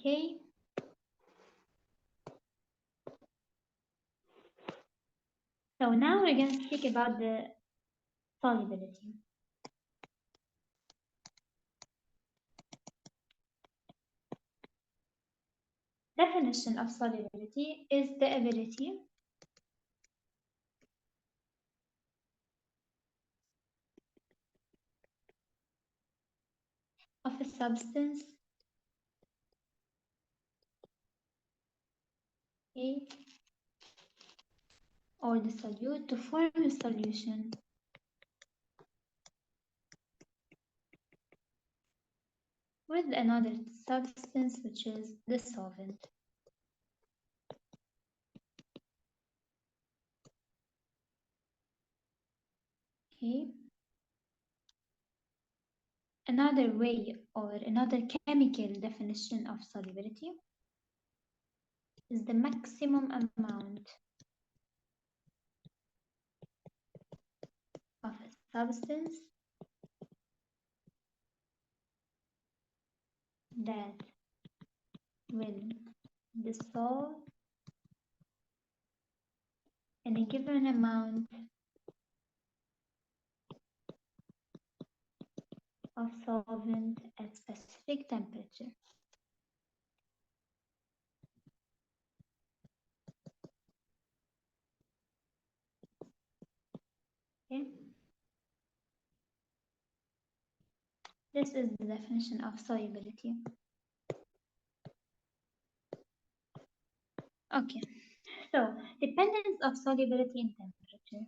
Okay. So now we're going to speak about the solubility. Definition of solubility is the ability of a substance, okay, or the solute to form a solution with another substance, which is the solvent. Okay. Another way or another chemical definition of solubility is the maximum amount of a substance that will dissolve in a given amount of solvent at specific temperature. Okay. This is the definition of solubility. Okay, so dependence of solubility in temperature.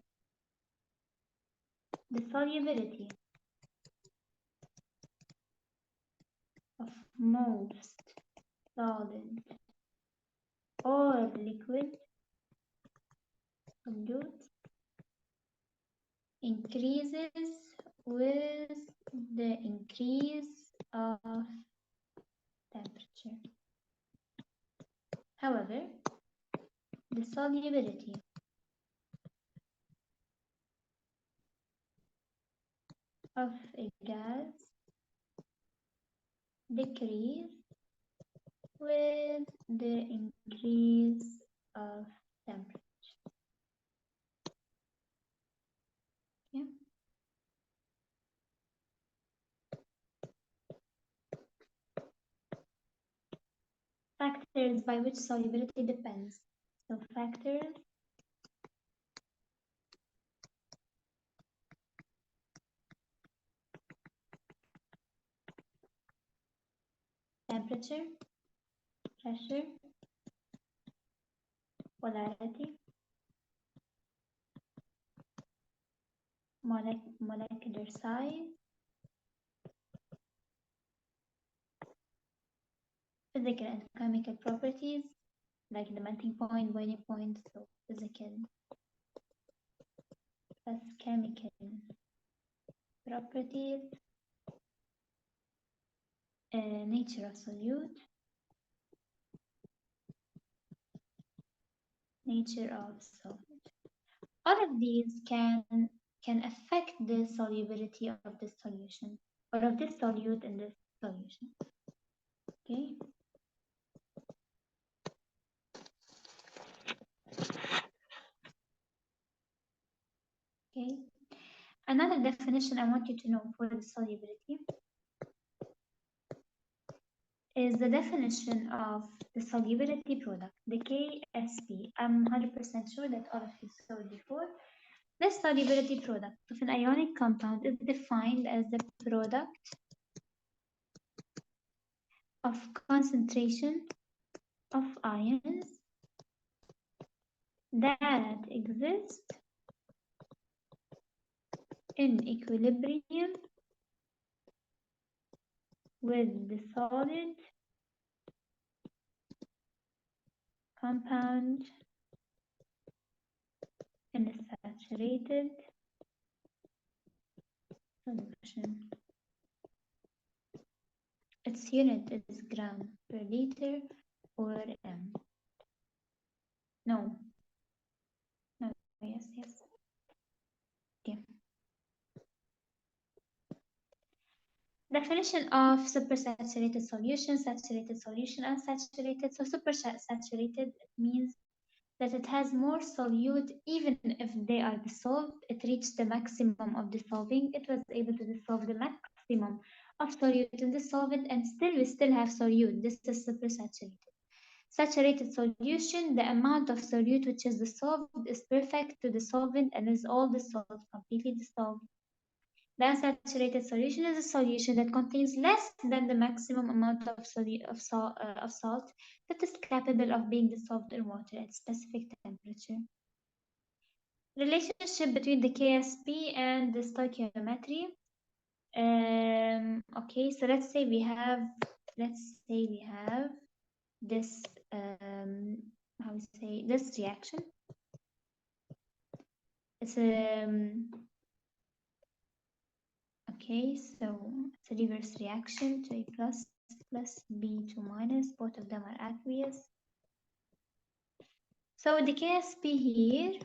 The solubility of most solid or liquid solutes increases with the increase of temperature. However, the solubility of a gas decreases with the increase of temperature. Yeah. Factors by which solubility depends. So factors temperature, pressure, polarity, molecular size, physical and chemical properties like the melting point, boiling point, so physical plus chemical properties, nature of solute, nature of solvent. All of these can affect the solubility of the solution or of this solute in this solution. Okay. Okay. Another definition I want you to know for the solubility is the definition of the solubility product, the KSP. I'm 100% sure that all of you saw it before. The solubility product of an ionic compound is defined as the product of concentration of ions that exist in equilibrium with the solid compound in a saturated solution. Its unit is gram per liter or m. No. No, yes. Okay. Definition of supersaturated solution, saturated solution, unsaturated. So supersaturated means that it has more solute even if they are dissolved. It reached the maximum of dissolving. It was able to dissolve the maximum of solute in the solvent, and still we still have solute. This is supersaturated. Saturated solution, the amount of solute which is dissolved is perfect to the solvent and is all dissolved, completely dissolved. The unsaturated solution is a solution that contains less than the maximum amount of, of salt that is capable of being dissolved in water at specific temperature. Relationship between the KSP and the stoichiometry. Okay, so let's say we have this how we say this reaction. It's okay, so it's a reverse reaction to A plus B2 minus, both of them are aqueous. So the KSP here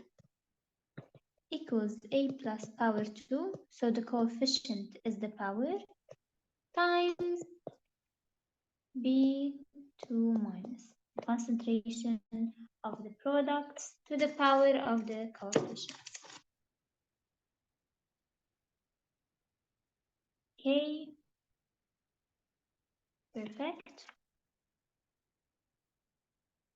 equals A plus power 2, so the coefficient is the power, times B2 minus, concentration of the products to the power of the coefficient. Okay, perfect.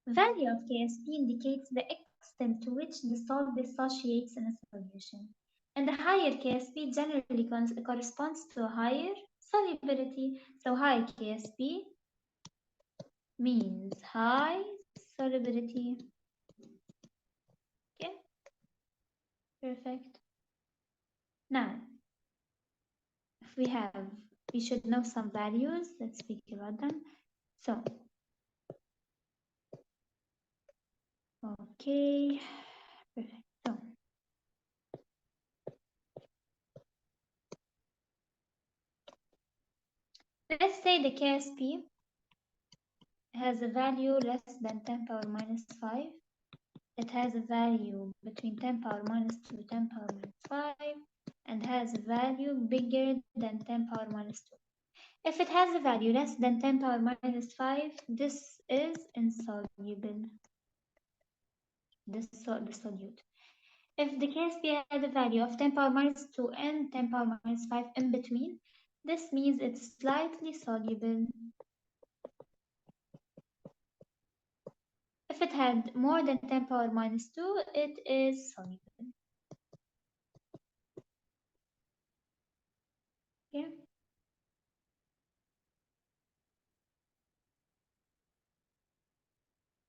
Value of KSP indicates the extent to which the salt dissociates in a solution. And the higher KSP generally corresponds to a higher solubility. So high KSP means high solubility. Okay, perfect. Now, if we should know some values. Let's speak about them. So, okay, perfect. So, let's say the KSP has a value less than 10 power minus 5. It has a value between 10 power minus 2 10 power minus 5 and has a value bigger than 10 power minus 2. If it has a value less than 10 power minus 5, this is insoluble. This the solute. If the KSP had a value of 10 power minus 2 and 10 power minus 5 in between, this means it's slightly soluble. If it had more than 10 power minus 2, it is soluble. Okay?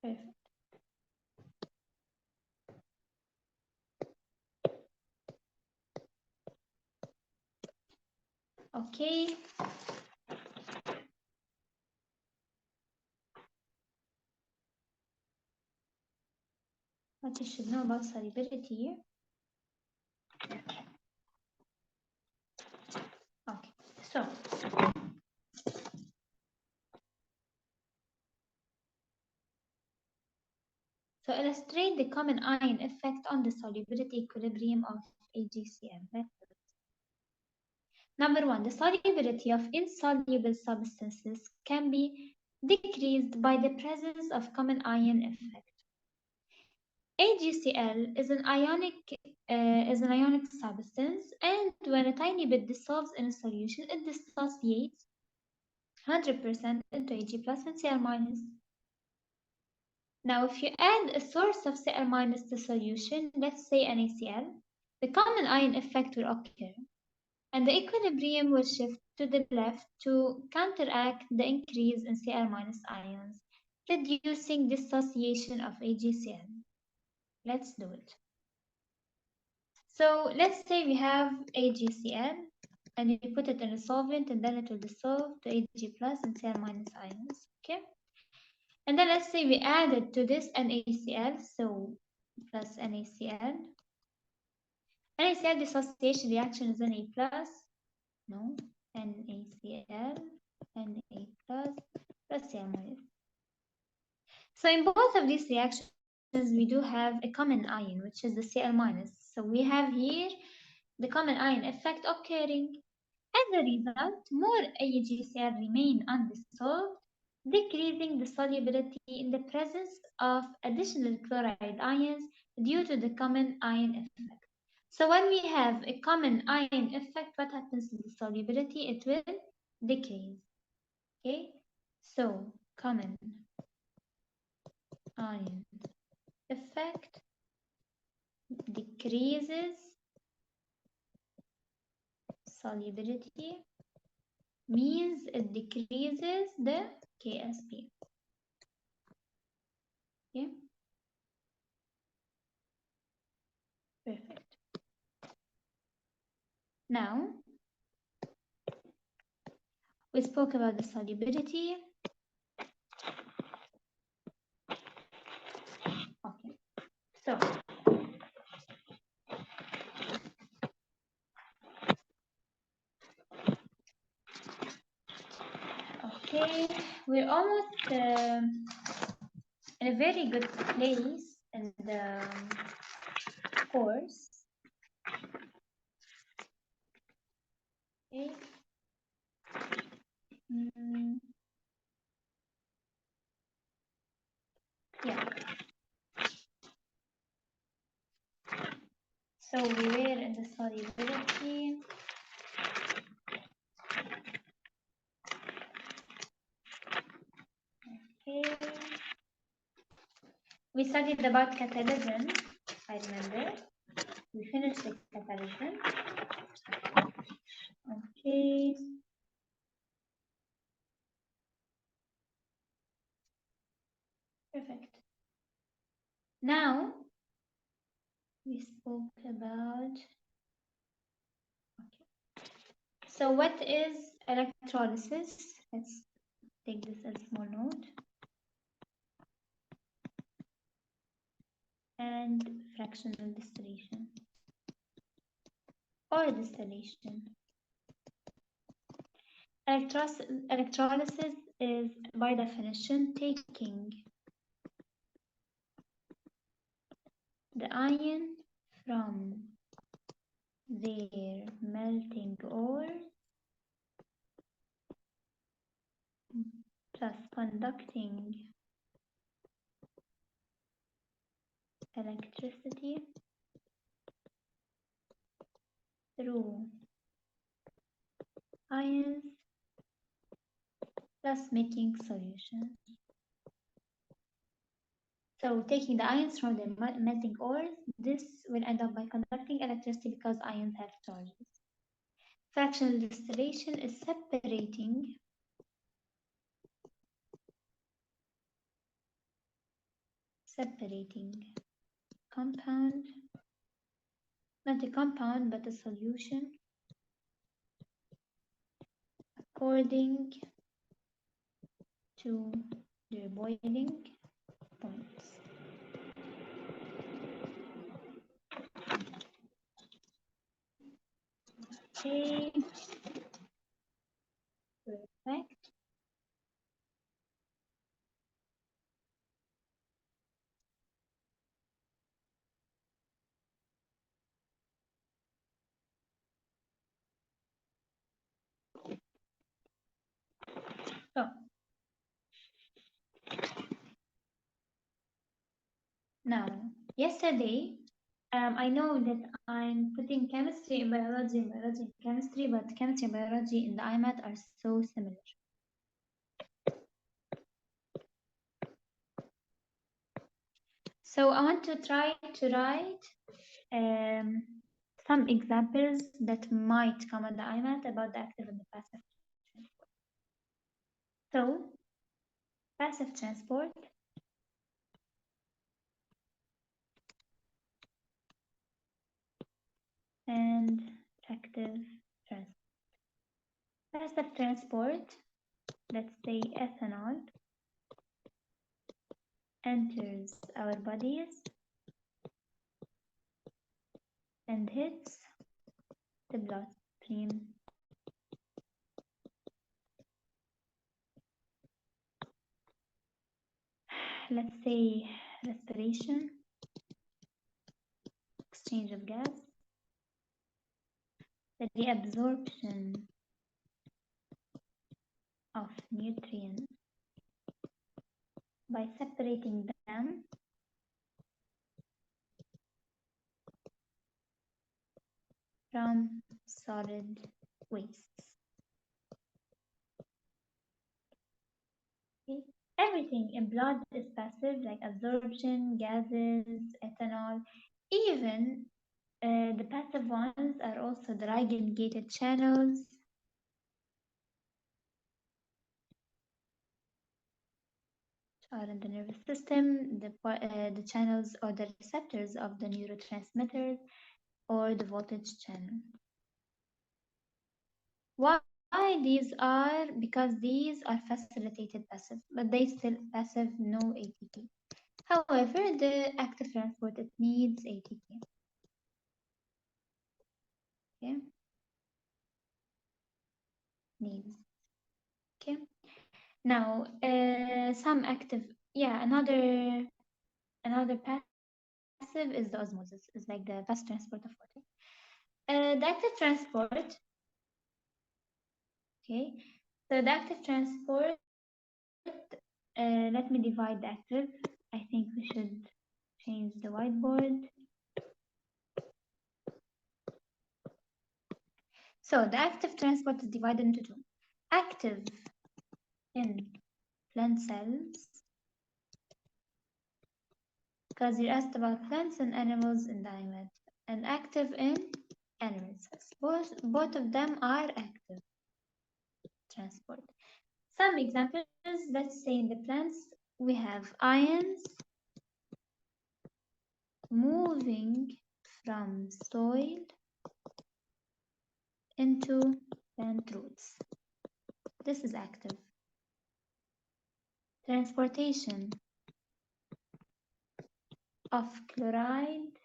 Perfect. Okay. What you should know about solubility. Okay, so illustrate the common ion effect on the solubility equilibrium of AgCl. Number one, the solubility of insoluble substances can be decreased by the presence of common ion effect. AgCl is an ionic substance, and when a tiny bit dissolves in a solution, it dissociates 100% into Ag plus and Cl minus. Now, if you add a source of Cl minus to solution, let's say NaCl, the common ion effect will occur, and the equilibrium will shift to the left to counteract the increase in Cl minus ions, reducing dissociation of AgCl. Let's do it. So let's say we have AgCl, and you put it in a solvent, and then it will dissolve to Ag plus and Cl minus ions. Okay. And then let's say we added to this NaCl, so plus NaCl. NaCl dissociation reaction is Na plus, no, NaCl, Na plus Cl minus. So in both of these reactions, we do have a common ion, which is the Cl minus. So we have here the common ion effect occurring. As a result, more AgCl remain undissolved, decreasing the solubility in the presence of additional chloride ions due to the common ion effect. So when we have a common ion effect, what happens to the solubility? It will decrease. Okay, so common ion effect decreases solubility, means it decreases the KSP. Okay, perfect. Now we spoke about the solubility. Okay, so okay, we're almost in a very good place in the course. Okay. Yeah. So we were in the solubility. Okay. We studied about catalysm, I remember. We finished the catalysm. Okay. Perfect. Now we spoke about. Okay. So what is electrolysis? Let's take this as a small note. And fractional distillation or distillation. Electrolysis is, by definition, taking the ion from their melting ore plus conducting electricity through ions plus making solutions. So taking the ions from the melting ores, this will end up by conducting electricity because ions have charges. Fractional distillation is separating compound, not a compound but a solution according to their boiling points. Okay, perfect. So now, yesterday, I know that I'm putting chemistry and biology and chemistry, but chemistry and biology in the IMAT are so similar. So I want to try to write some examples that might come on the IMAT about the active and the passive transport. So, passive transport and active transport. Passive transport, let's say ethanol, enters our bodies and hits the bloodstream. Let's say respiration, exchange of gas, the reabsorption of nutrients by separating them from solid wastes. Okay? Everything in blood is passive, like absorption, gases, ethanol. Even the passive ones are also the ligand-gated channels. Are in the nervous system, the channels or the receptors of the neurotransmitters or the voltage channel. Why these are? Because these are facilitated passive, but they still passive, no ATP. However, the active transport, it needs ATP. Okay, needs. Okay, now some active, yeah, another passive is the osmosis. It's like the fast transport of water. The active transport. Okay, so the active transport. Let me divide the active. I think we should change the whiteboard. So the active transport is divided into two. Active in plant cells, because you asked about plants and animals in the IMAT, and active in animal cells. Both of them are active transport. Some examples, let's say in the plants, we have ions moving from soil into plant roots. This is active. Transportation of chloride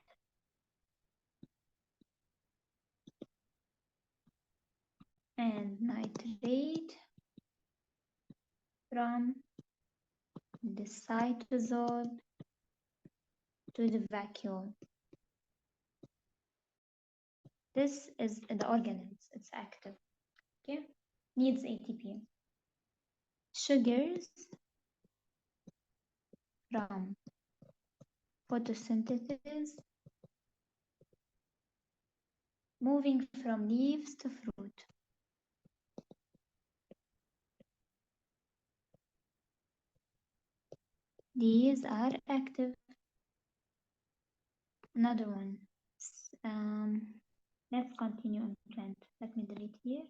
and nitrate from the cytosol to the vacuole. This is the organelles, it's active. Okay, needs ATP. Sugars from photosynthesis, moving from leaves to fruit. These are active. Another one. Let's continue in plant. Let me delete here.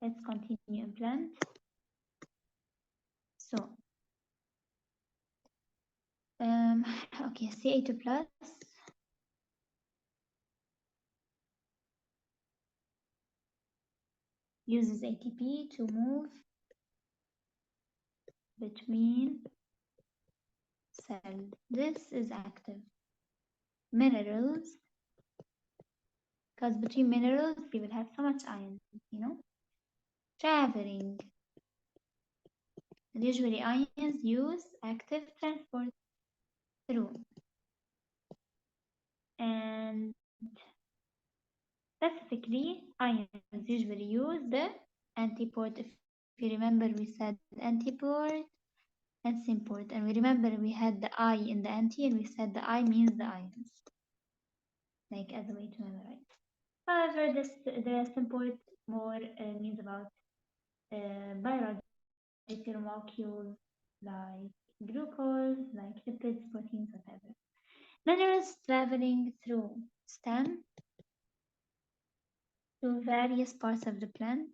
Let's continue in plant. So, okay, Ca2 plus uses ATP to move between cells. This is active. Minerals, because between minerals we will have so much iron, you know. Traveling. And usually ions use active transport through. And specifically, ions usually use the antiport. If you remember, we said antiport and symport. And we remember we had the I in the anti, and we said the I means the ions, like as a way to memorize. However, the symport more means about biological molecules like glucose, like lipids, proteins, whatever. Minerals traveling through stem to various parts of the plant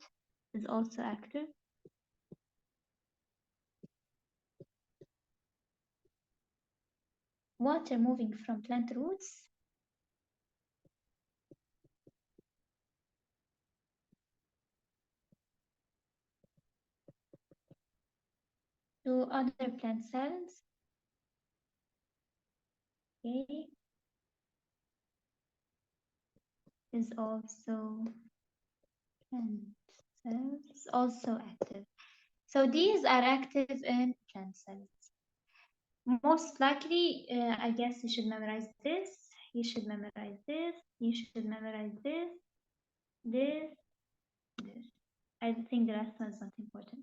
is also active. Water moving from plant roots to other plant cells. Okay, is also plant cells, also active. So these are active in plant cells. Most likely, I guess you should memorize this. You should memorize this. You should memorize this. This. I think the last one is not important.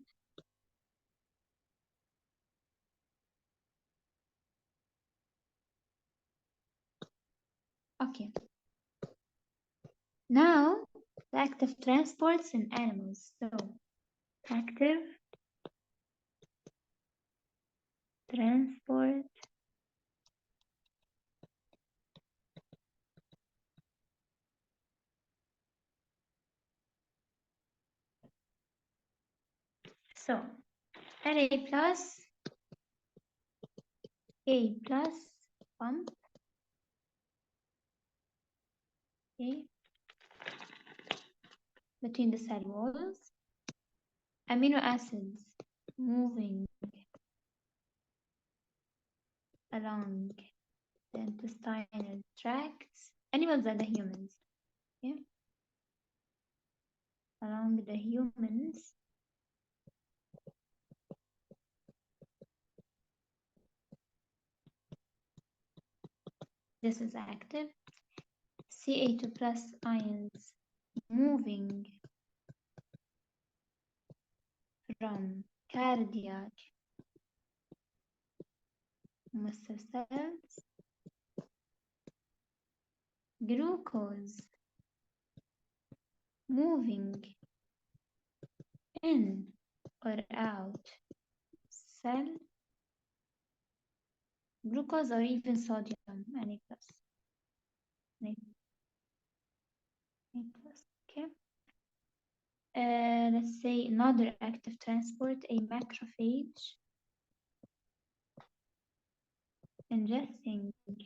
Okay. Now, the active transports in animals. So, active transport so Na plus A plus pump A between the cell walls, amino acids moving along the intestinal tracts, animals and the humans, okay? Along the humans, this is active. Ca2 plus ions moving from cardiac muscle cells, glucose moving in or out cell, glucose or even sodium, Na plus, Na plus, okay. Let's say another active transport, a macrophage ingesting, which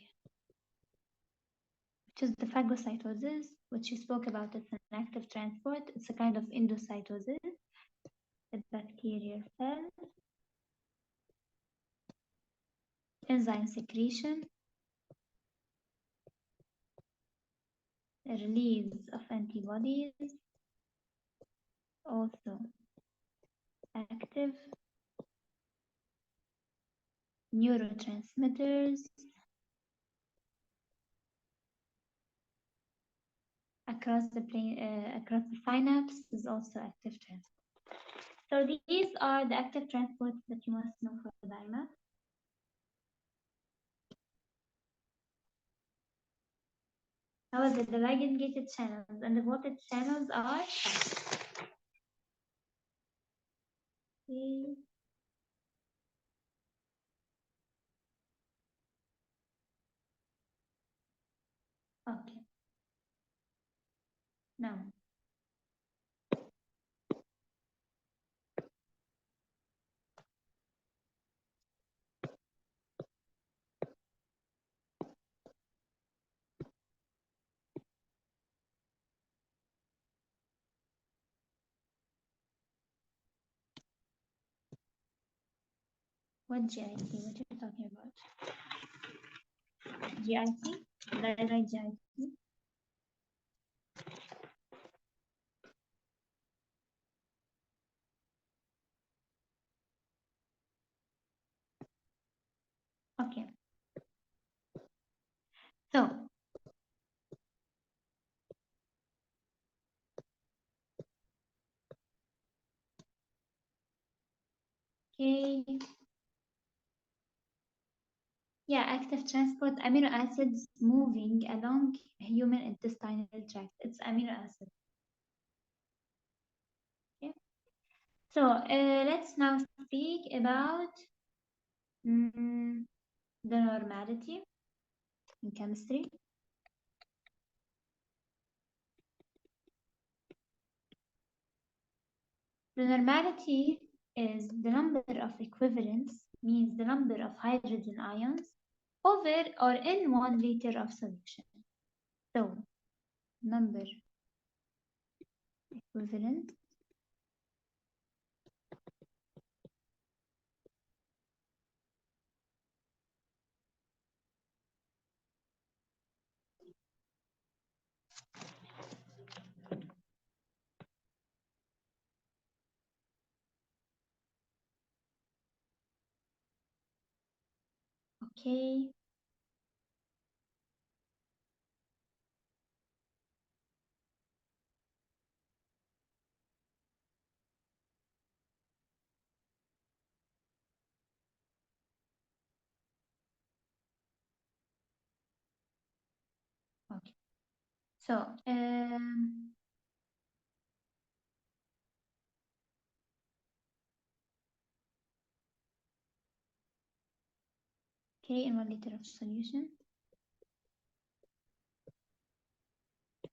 is the phagocytosis, which you spoke about. It's an active transport. It's a kind of endocytosis, a bacterial cell, enzyme secretion, a release of antibodies, also active, neurotransmitters across the synapse is also active transport. So these are the active transports that you must know for the IMAT. However, the ligand-gated channels and the voltage channels are okay. Okay. Now, what GIT? What are you talking about? GIT? Did I write GIT? Okay. So, okay. Yeah, active transport amino acids moving along human intestinal tract. It's amino acids. Okay. So let's now speak about the normality in chemistry. The normality is the number of equivalents, means the number of hydrogen ions over or in 1 liter of solution. So, number equivalent okay. So, okay, in 1 liter of solution.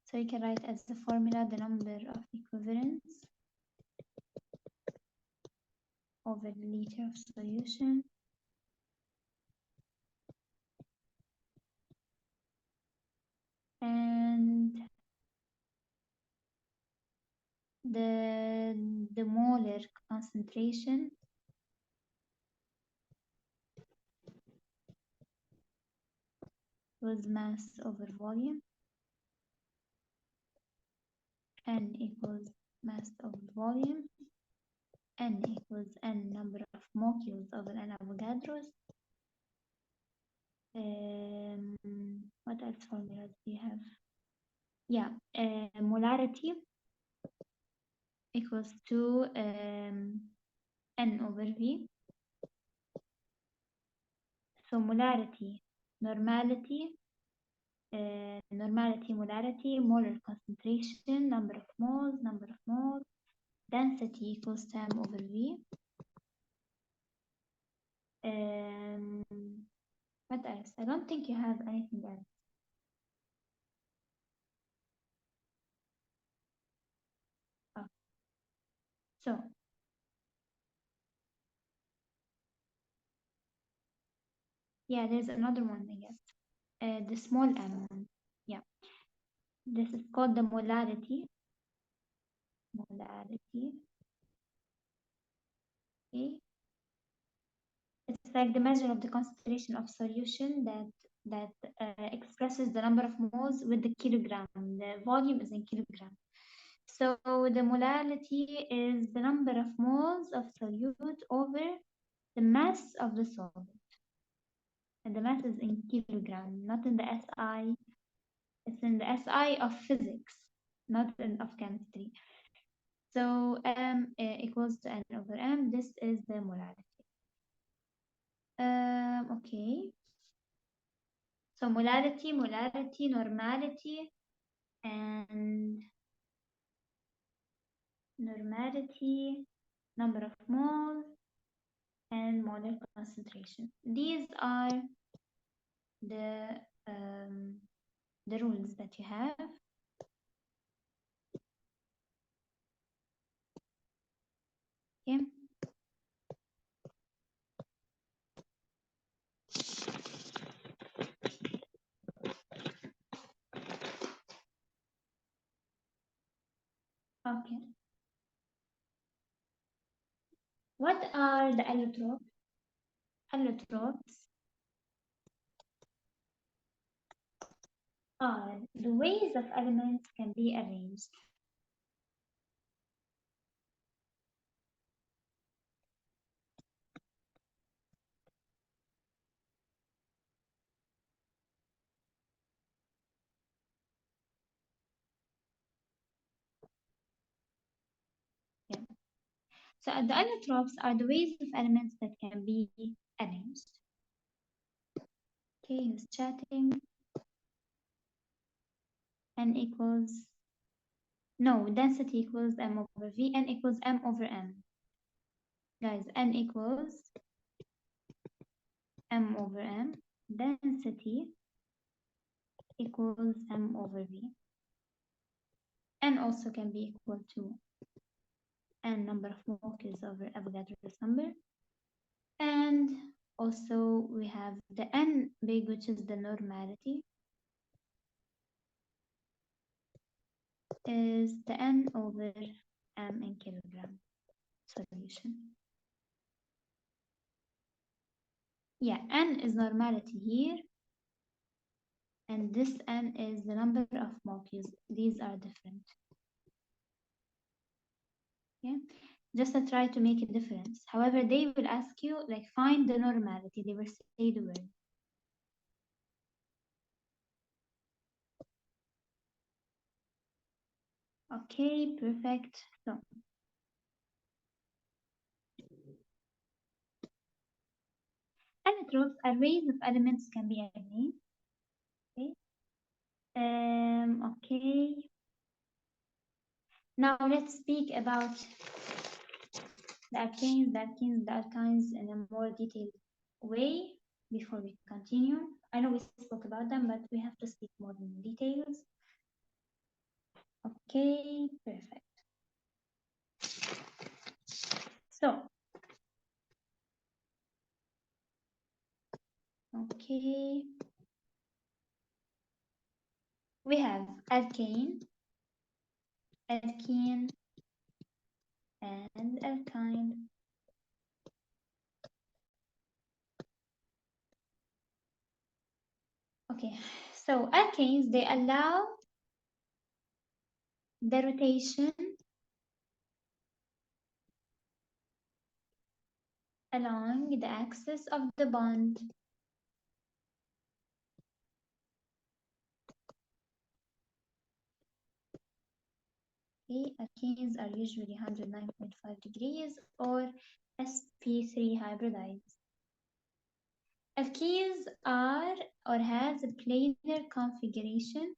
So you can write as the formula the number of equivalents over the liter of solution. And the molar concentration was mass over volume. N equals mass over volume. N equals N number of molecules over N Avogadros. What else formulas do you have? Yeah, molarity equals to N over V. So molarity, normality, molarity, molar concentration, number of moles, density equals to M over V. What else? I don't think you have anything else. Oh. So, yeah, there's another one, I guess. The small m one. Yeah. This is called the molarity. Molarity. Okay. It's like the measure of the concentration of solution that expresses the number of moles with the kilogram. The volume is in kilogram. So the molarity is the number of moles of solute over the mass of the solvent. And the mass is in kilogram, not in the SI. It's in the SI of physics, not in of chemistry. So M equals to N over M. This is the molarity. Okay. So molarity, normality, and normality, number of moles, and molar concentration. These are the rules that you have. Okay. Okay. What are the allotropes? Allotropes are the ways of elements can be arranged. Yeah. So the allotropes are the ways of elements that can be arranged. Okay, who's chatting? N equals, no, density equals M over V, N equals M over M. Guys, N equals M over M, density equals M over V. N also can be equal to N number of molecules over Avogadro's number. And also we have the N big, which is the normality, is the N over M in kilogram solution. Yeah, N is normality here. And this N is the number of molecules. These are different. Okay, just to try to make a difference. However, they will ask you, like, find the normality. They will say the word. Okay, perfect. So, allotropes are ways of elements can be arranged. Okay. Okay. Now let's speak about the alkanes in a more detailed way before we continue. I know we spoke about them, but we have to speak more in details. Okay, perfect. So, okay, we have alkane, alkene, and alkyne. Okay, so alkanes, they allow the rotation along the axis of the bond. Okay, alkenes are usually 109.5 degrees or sp3 hybridides. Alkenes are or has a planar configuration.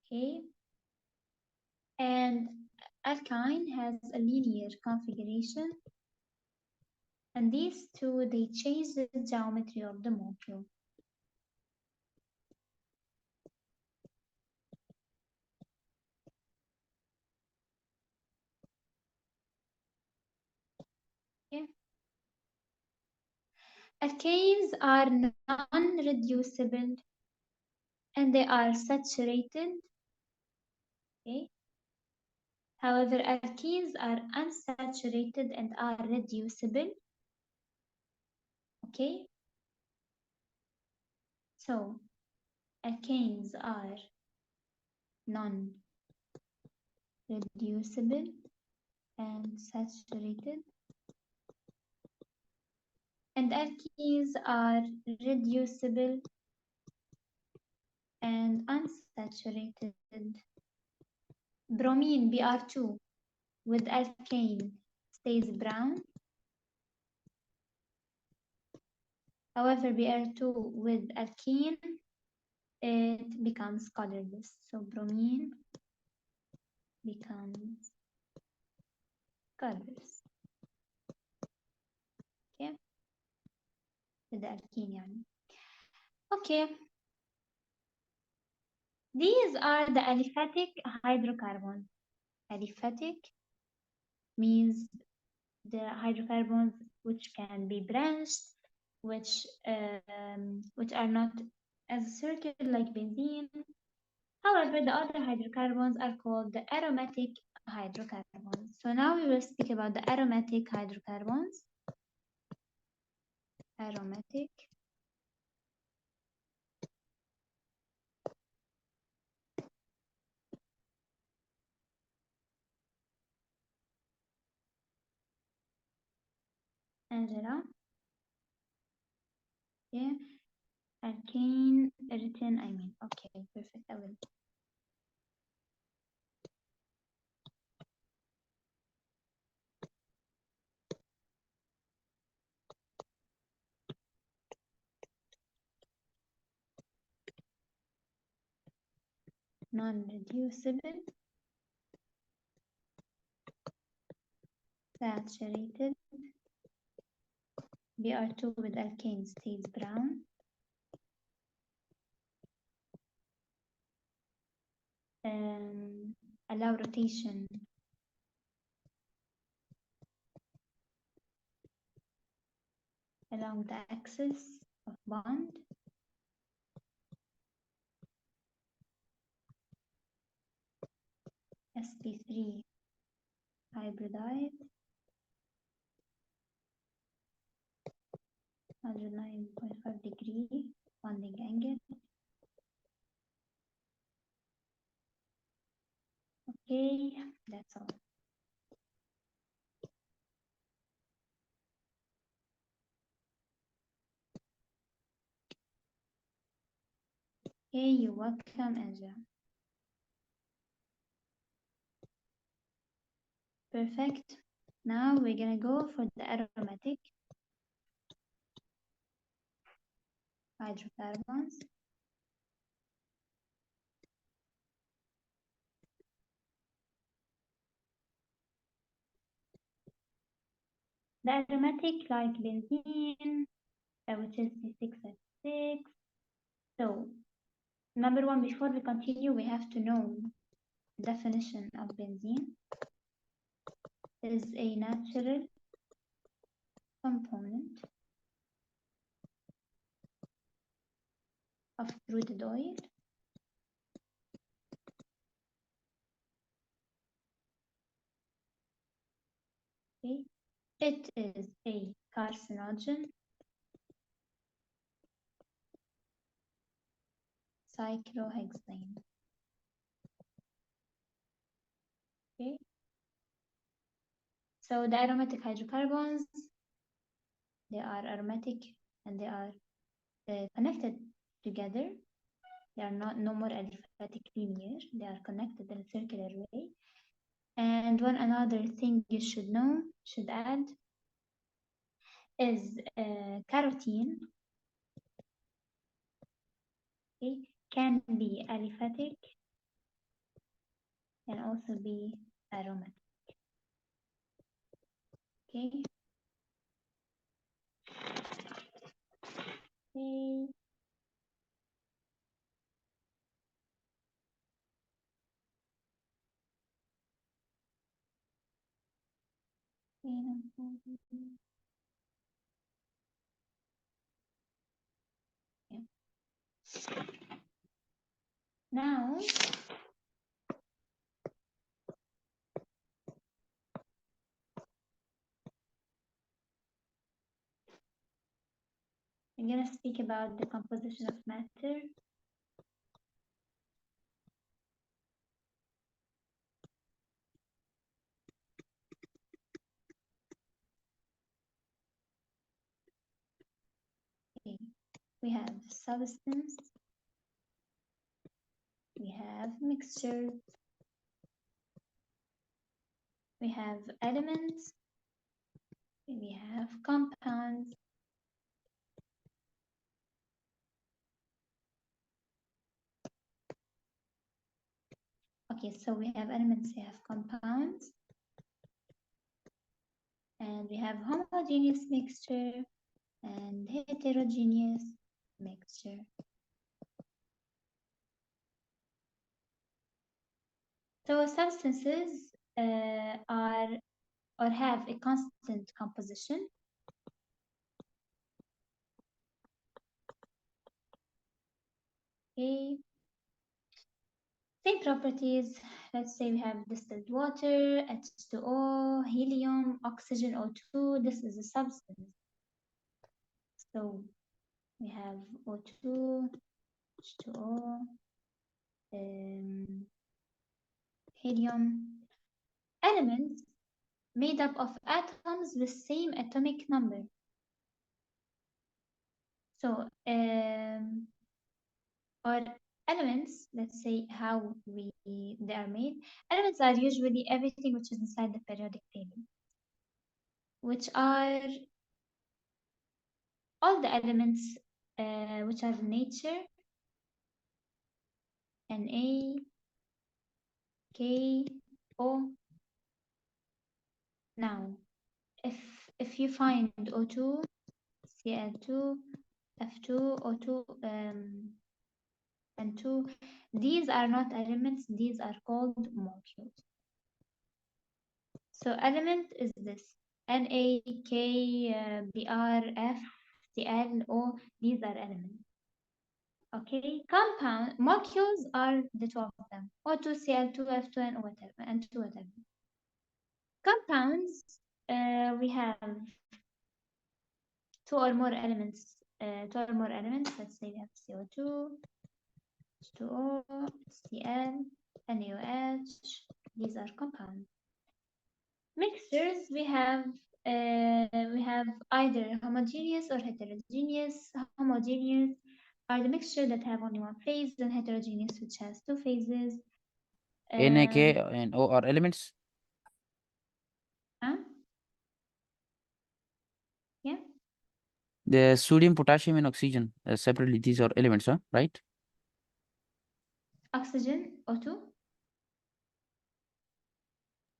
Okay, and alkyne has a linear configuration, and these two, they change the geometry of the molecule. Okay. Alkanes are non-reducible and they are saturated. Okay. However, alkenes are unsaturated and are reducible. Okay. So, alkanes are non-reducible and saturated, and alkenes are reducible and unsaturated. Bromine Br2 with alkane stays brown. However, Br2 with alkene, it becomes colorless. So bromine becomes colorless. Okay, with the alkene يعني. Okay, these are the aliphatic hydrocarbons. Aliphatic means the hydrocarbons which can be branched, which are not as a circle like benzene. However, the other hydrocarbons are called the aromatic hydrocarbons. So now we will speak about the aromatic hydrocarbons. Aromatic Angela. Yeah, alkane written, I mean. Okay, perfect. I will. Non-reducible, saturated. Br2 with alkane stays brown. Allow rotation along the axis of bond. sp3 hybridide. 109.5 degree bonding angle. Okay, that's all. Okay, you're welcome, Angela. Perfect. Now we're gonna go for the aromatic. hydrocarbons. The aromatic like benzene, which is C6H6. So, number one, before we continue, we have to know the definition of benzene. It is a natural component of crude oil. Okay. It is a carcinogen, cyclohexane. Okay. So the aromatic hydrocarbons, they are aromatic and they are connected together. They are not no more aliphatic linear. They are connected in a circular way. And one another thing you should know, should add, is carotene. Okay, can be aliphatic, can also be aromatic. Okay. Okay. Yeah. Now, I'm going to speak about the composition of matter. Okay. We have substance, we have mixture, we have elements, we have compounds. Okay, so we have elements, we have compounds, and we have homogeneous mixture and heterogeneous mixture. So substances are or have a constant composition. Okay. Same properties. Let's say we have distilled water, H2O, helium, oxygen, O2. This is a substance. So we have O2, H2O, helium. Elements made up of atoms with same atomic number. So or elements, let's say how they are made. Elements are usually everything which is inside the periodic table, which are all the elements which are in nature, Na, K, O. Now, if you find O2, Cl2, F2, O2, and 2, these are not elements, these are called molecules. So element is this, Na, K, Br, F, Cl, O, these are elements. Okay, compound molecules are the two of them, O2, Cl2, F2, and whatever, and 2 whatever. Compounds, we have two or more elements. Let's say we have CO2, H2O, Cl, NaOH. These are compounds. Mixtures, we have either homogeneous or heterogeneous. Homogeneous are the mixture that have only one phase, and heterogeneous which has two phases. Na, K, and O are elements. Huh? Yeah. The sodium, potassium, and oxygen separately. These are elements, right? Oxygen, O2.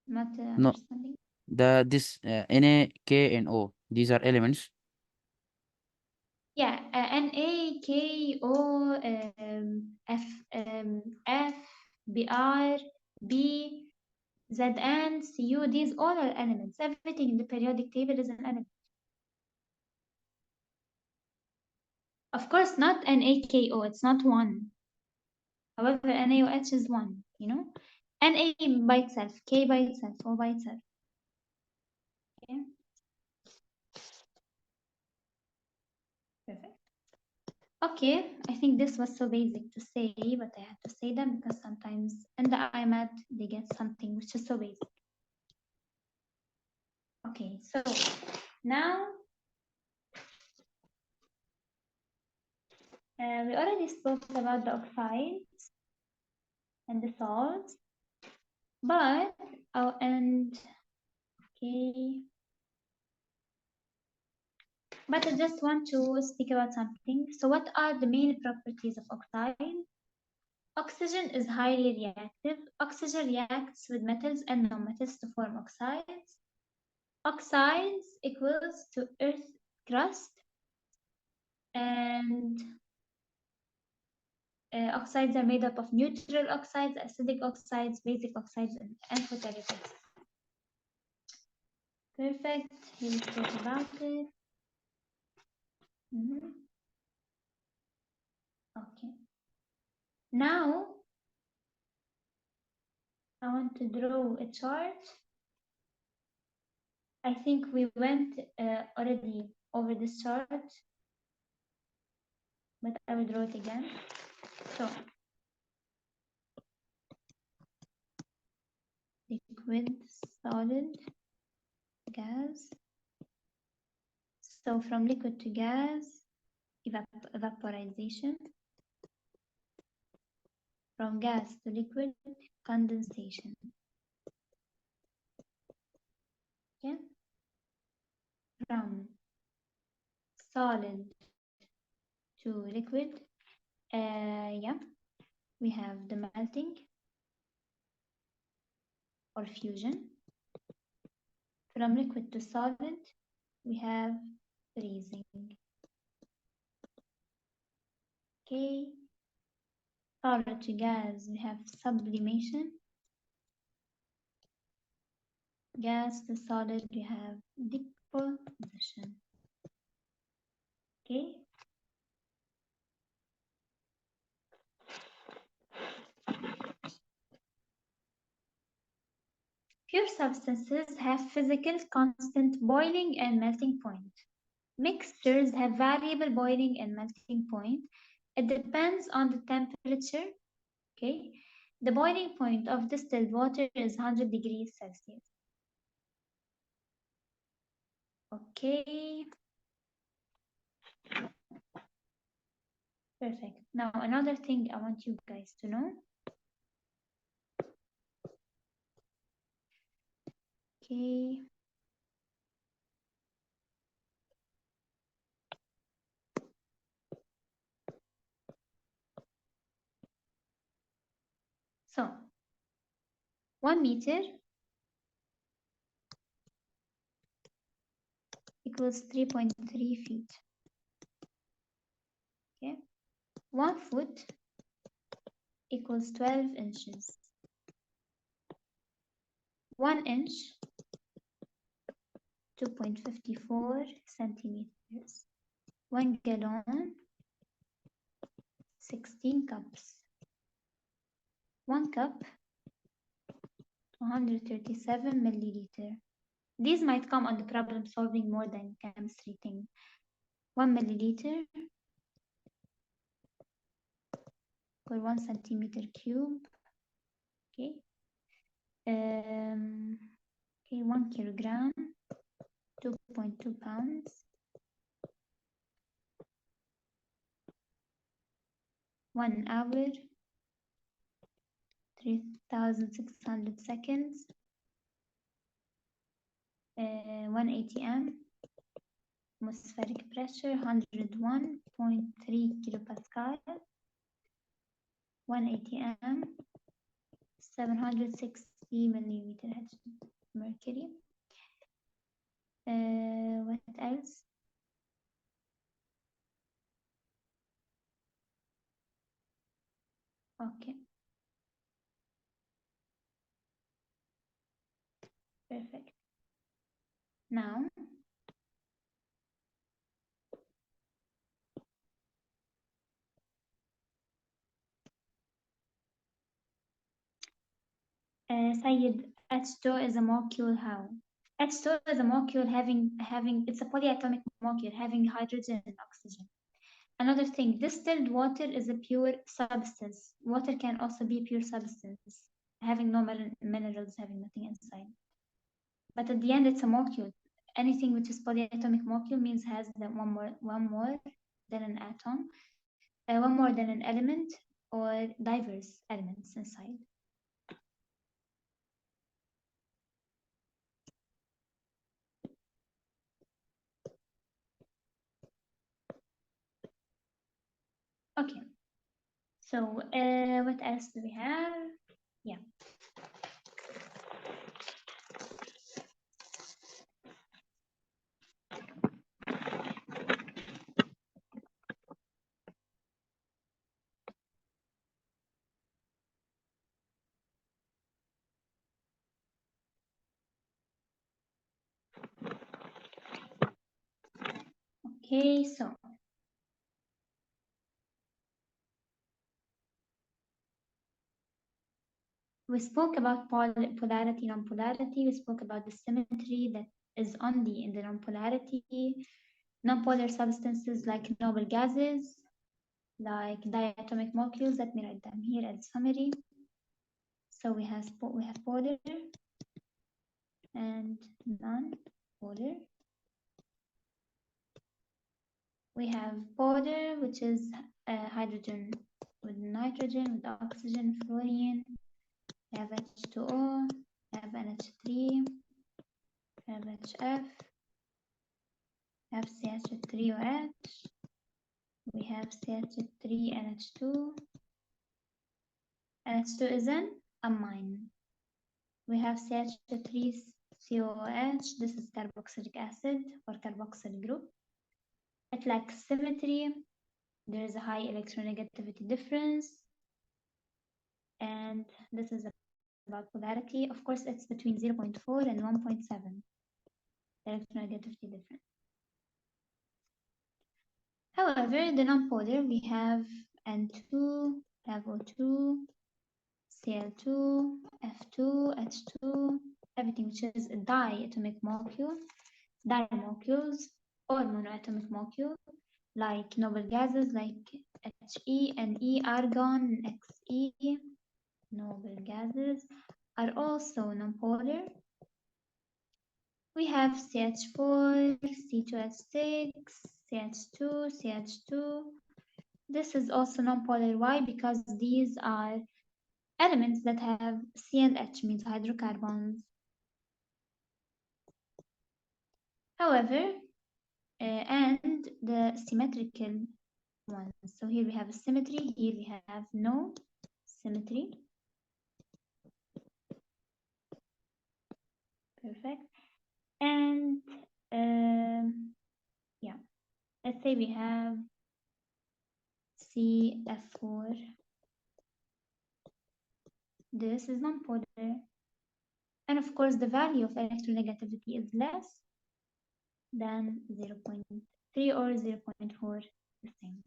Not No, understanding. this Na, K, and O. These are elements. Yeah, Na, K, O, F, Br, B, Zn, Cu. These all are elements. Everything in the periodic table is an element. Of course, not NaKO. It's not one. However, NaOH is one. You know, Na by itself, K by itself, O by itself. Okay. Perfect. Okay, I think this was so basic to say, but I had to say them because sometimes in the IMAT they get something which is so basic. Okay, so now we already spoke about the oxides and the salts, but okay, but I just want to speak about something. So what are the main properties of oxide? Oxygen is highly reactive. Oxygen reacts with metals and nonmetals to form oxides. Oxides equals to earth crust, and oxides are made up of neutral oxides, acidic oxides, basic oxides, and amphoteric oxides. Perfect. Here we talk about it. Okay. Now I want to draw a chart. I think we went already over this chart, but I will draw it again. So liquid, solid, gas. So from liquid to gas, evaporization. From gas to liquid, condensation. Okay. From solid to liquid, yeah, we have the melting or fusion. From liquid to solid, we have freezing. Okay. Solid to gas, we have sublimation. Gas to solid, we have deposition. Okay. Pure substances have physical constant boiling and melting point. Mixtures have variable boiling and melting point. It depends on the temperature. Okay. The boiling point of distilled water is 100 degrees Celsius. Okay. Perfect. Now, another thing I want you guys to know. Okay. So, 1 meter equals 3.3 feet. Okay. 1 foot equals 12 inches. 1 inch, 2.54 centimeters. 1 gallon, 16 cups. 1 cup, 237 milliliter. These might come on the problem solving more than chemistry thing. 1 milliliter for 1 centimeter cube. Okay. Okay, 1 kilogram, 2.2 pounds. 1 hour, 3,600 seconds. 1 ATM, atmospheric pressure 101.3 kilopascal, 1 atm, 760 millimeter mercury. What else? Okay. Perfect. Now, Sayed, H2 is a molecule how? H2 is a molecule having it's a polyatomic molecule having hydrogen and oxygen. Another thing, distilled water is a pure substance. Water can also be pure substance, having no minerals, having nothing inside. But at the end, it's a molecule. Anything which is polyatomic molecule means has one more than an atom, one more than an element, or diverse elements inside. Okay. So what else do we have? Yeah. Okay, so we spoke about polarity, non-polarity. We spoke about the symmetry that is only in the non-polarity. Non-polar substances like noble gases, like diatomic molecules. Let me write them here as summary. So we have polar and non-polar. We have polar, which is hydrogen with nitrogen, with oxygen, fluorine. We have H2O, we have NH3, we have HF, we have CH3OH, we have CH3NH2. NH2 is an amine. We have CH3COOH, this is carboxylic acid or carboxyl group. It lacks symmetry. There is a high electronegativity difference. And this is about polarity. Of course, it's between 0.4 and 1.7 electronegativity difference. However, the non-polar, we have N2, we have O2, Cl2, F2, H2, everything which is a diatomic molecule, molecules, or monoatomic molecule, like noble gases like He, Ne, argon, Xe. Noble gases are also non-polar. We have CH4, C2H6, CH2, CH2. This is also non-polar. Why? Because these are elements that have C and H, means hydrocarbons. However, and the symmetrical ones. So here we have a symmetry, here we have no symmetry. Perfect. And yeah, let's say we have CF4. This is non-polar. And of course, the value of electronegativity is less than 0.3 or 0.4, the same.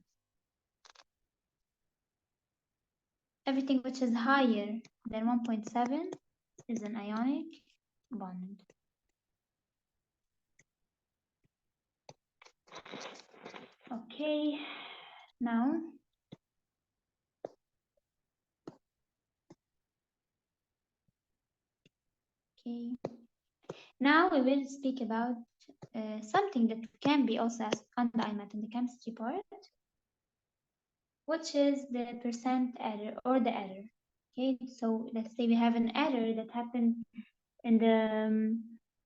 Everything which is higher than 1.7 is an ionic bond. Okay, now now we will speak about something that can be also asked on the IMAT in the chemistry part, which is the percent error or the error. Okay, so let's say we have an error that happened in the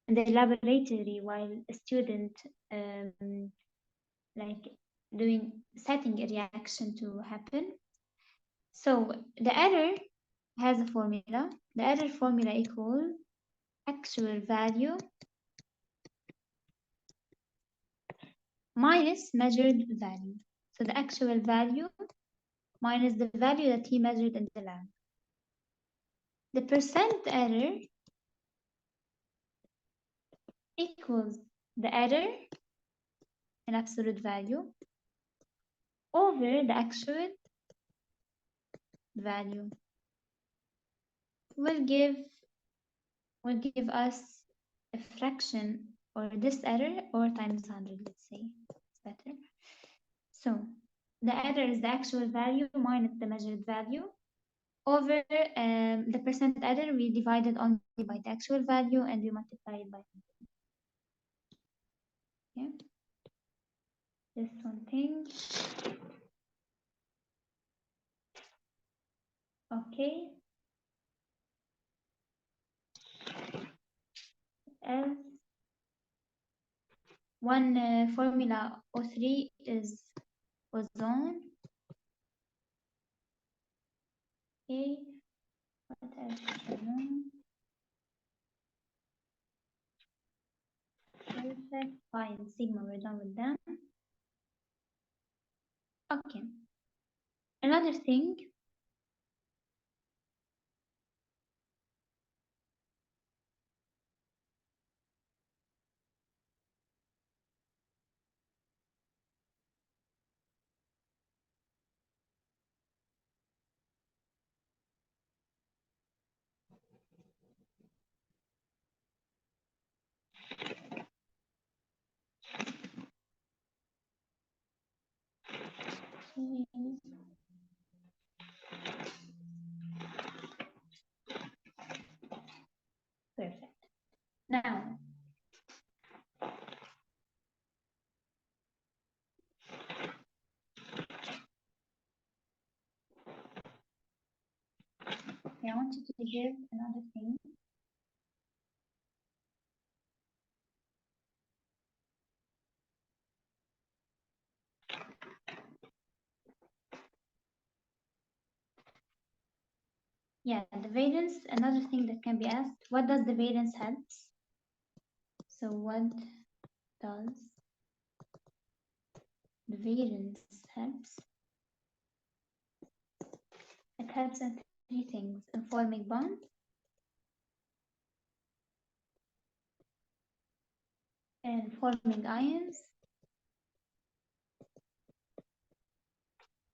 in the laboratory while a student like setting a reaction to happen. So the error has a formula. The error formula equals actual value minus measured value. So the actual value minus the value that he measured in the lab. The percent error equals the error in absolute value over the actual value will give us a fraction or this error or times 100, let's say. It's better. So the error is the actual value minus the measured value over the percent error. We divided only by the actual value and we multiply it by 100. Okay. Just one thing. Okay. Else, one formula O3 is ozone. Okay. What else is ozone? Perfect. Fine. Sigma, we're done with them. Okay. Another thing. Perfect. Now, I want you to give another thing. Yeah, the valence, another thing that can be asked, what does the valence helps? So what does the valence helps? It helps in three things: in forming bonds, in forming ions,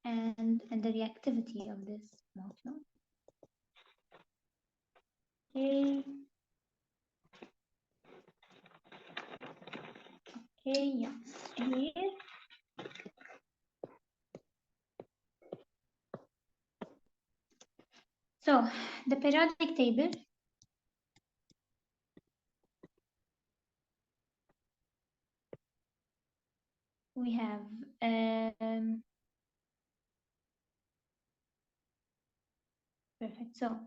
and in the reactivity of this molecule. Okay. Okay, yeah. Here. So the periodic table we have perfect. So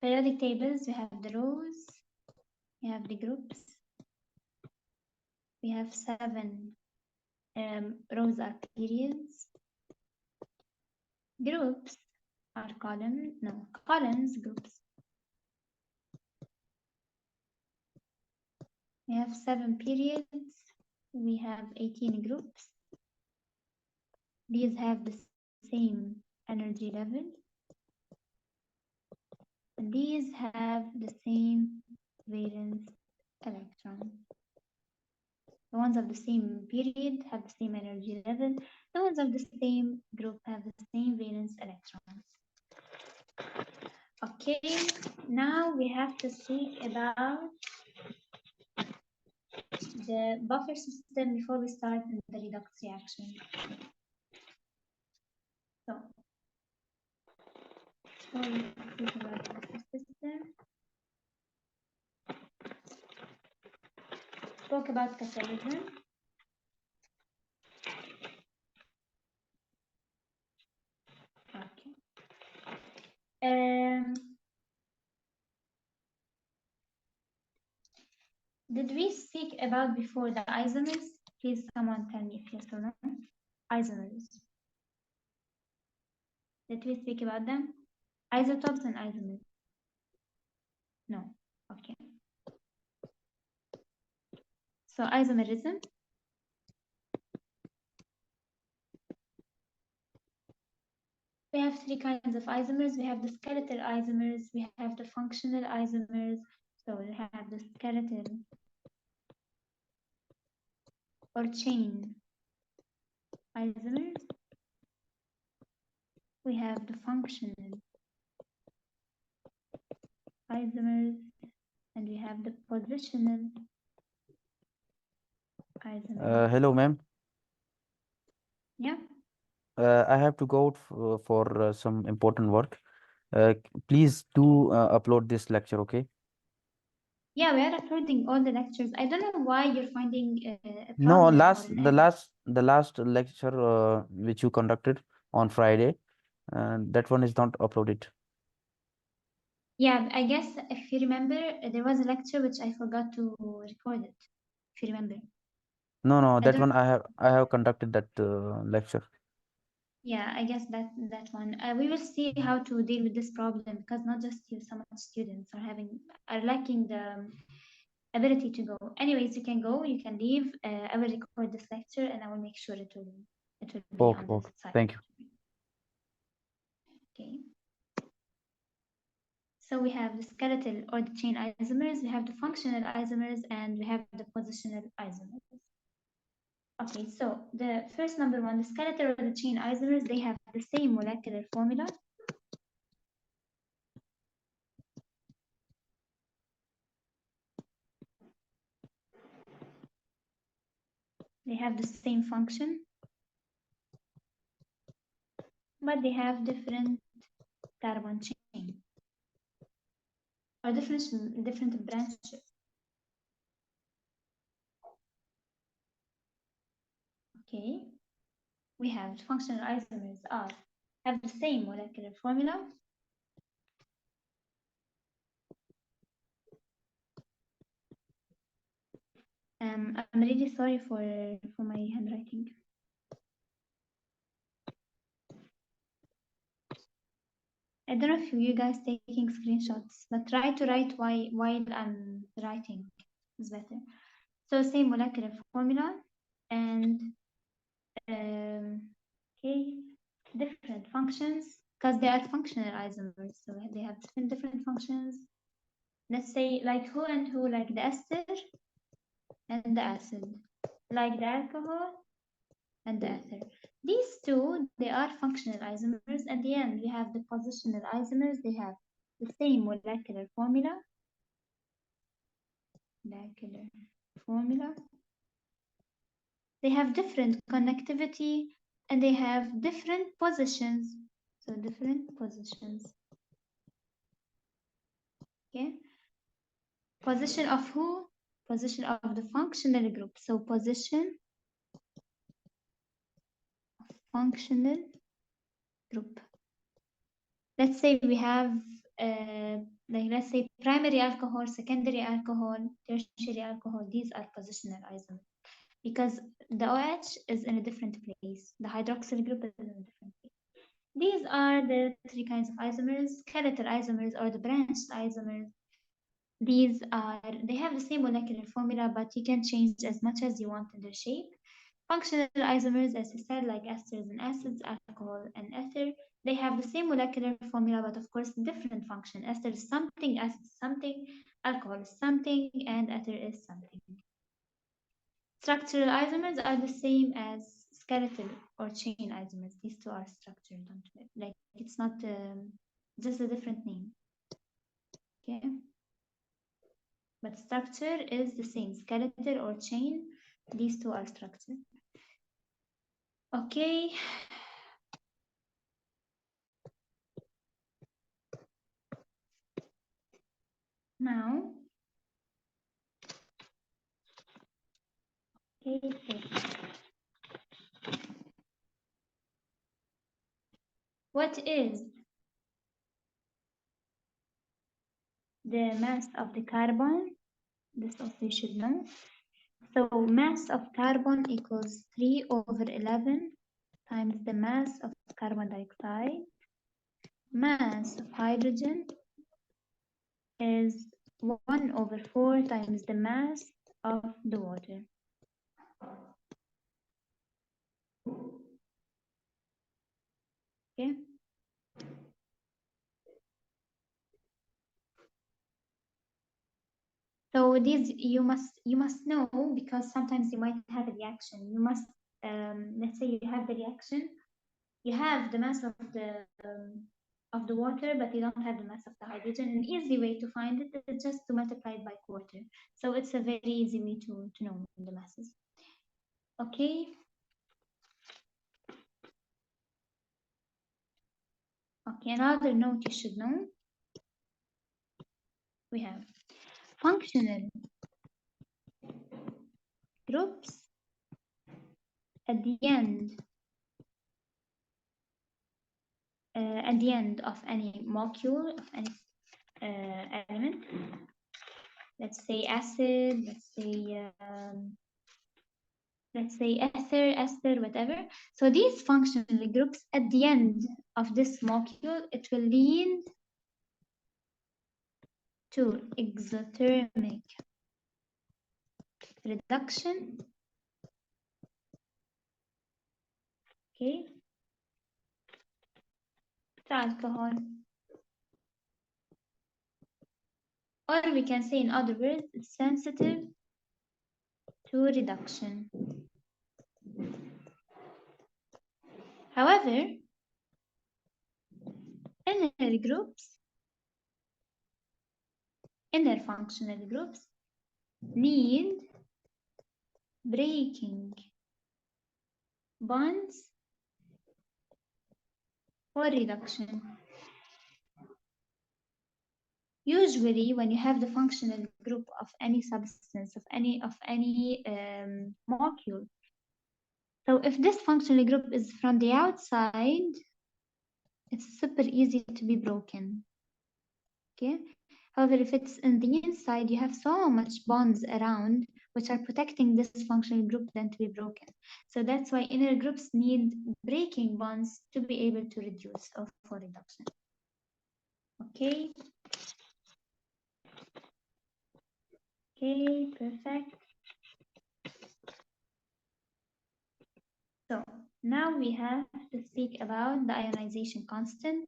periodic tables, we have the rows, we have the groups, we have 7 rows are periods, groups are columns, groups. We have 7 periods, we have 18 groups. These have the same energy level. And these have the same valence electron. The ones of the same period have the same energy level. The ones of the same group have the same valence electrons. Okay, now we have to speak about the buffer system before we start the redox reaction. So, before we speak about the buffer system, talk about catalysm. Okay. Did we speak about before the isomers? Please someone tell me if yes or no. Isomers. Did we speak about them? Isotopes and isomers. No. Okay. So isomerism. We have three kinds of isomers. We have the skeletal isomers. We have the functional isomers. So we have the skeletal or chain isomers. We have the functional isomers, and we have the positional isomers. Hello, ma'am. Yeah. I have to go out for some important work. Please do upload this lecture, okay? Yeah, we are uploading all the lectures. I don't know why you're finding a No, problem or last an the error. last lecture which you conducted on Friday, that one is not uploaded. Yeah, I guess if you remember, there was a lecture which I forgot to record it. If you remember. No, I that don't. one I have conducted that lecture. Yeah, I guess that one. We will see how to deal with this problem because not just you, some of the students are lacking the ability to go. Anyways, you can go, you can leave. I will record this lecture and I will make sure it will be Okay, on the okay. site. Thank you. Okay. So we have the skeletal or the chain isomers, we have the functional isomers, and we have the positional isomers. Okay, so the first number one, the skeletal or the chain isomers, they have the same molecular formula. They have the same function, but they have different carbon chain or different branches. Okay, we have functional isomers have the same molecular formula. I'm really sorry for my handwriting. I don't know if you guys taking screenshots, but try to write while I'm writing is better. So same molecular formula and okay, different functions because they are functional isomers, so they have different functions. Let's say like who and who, like the ester and the acid, like the alcohol and the ether. These two, they are functional isomers. At the end, we have the positional isomers. They have the same molecular formula. They have different connectivity and they have different positions. So different positions. Okay. Position of who? Position of the functional group. So position of functional group. Let's say we have like let's say primary alcohol, secondary alcohol, tertiary alcohol. These are positional isomers because the OH is in a different place. The hydroxyl group is in a different place. These are the three kinds of isomers. Skeletal isomers or the branched isomers. They have the same molecular formula, but you can change as much as you want in their shape. Functional isomers, as I said, like esters and acids, alcohol and ether, they have the same molecular formula, but of course, different function. Ester is something, acid is something, alcohol is something, and ether is something. Structural isomers are the same as skeletal or chain isomers. These two are structured, like it's not just a different name. Okay. But structure is the same, skeletal or chain. These two are structured. Okay. Now, okay, what is the mass of the carbon This also you should know. So mass of carbon equals 3 over 11 times the mass of carbon dioxide. Mass of hydrogen is 1 over 4 times the mass of the water. Okay. So these you must know, because sometimes you might have a reaction. You must let's say you have the reaction, you have the mass of the water, but you don't have the mass of the hydrogen. An easy way to find it is just to multiply it by quarter. So it's a very easy way to know the masses. Okay. Okay, another note you should know. We have functional groups at the end of any molecule, of any element. Let's say acid, let's say ether, ester, whatever. So these functional groups at the end of this molecule, it will lead to exothermic reduction. Okay. To alcohol. Or we can say, in other words, it's sensitive to reduction. However, inner groups, inner functional groups, need breaking bonds for reduction. Usually, when you have the functional group of any substance, of any molecule, so if this functional group is from the outside, it's super easy to be broken. Okay. However, if it's in the inside, you have so much bonds around which are protecting this functional group than to be broken. So that's why inner groups need breaking bonds to be able to reduce or for reduction. Okay. Okay, perfect. So now we have to speak about the ionization constant.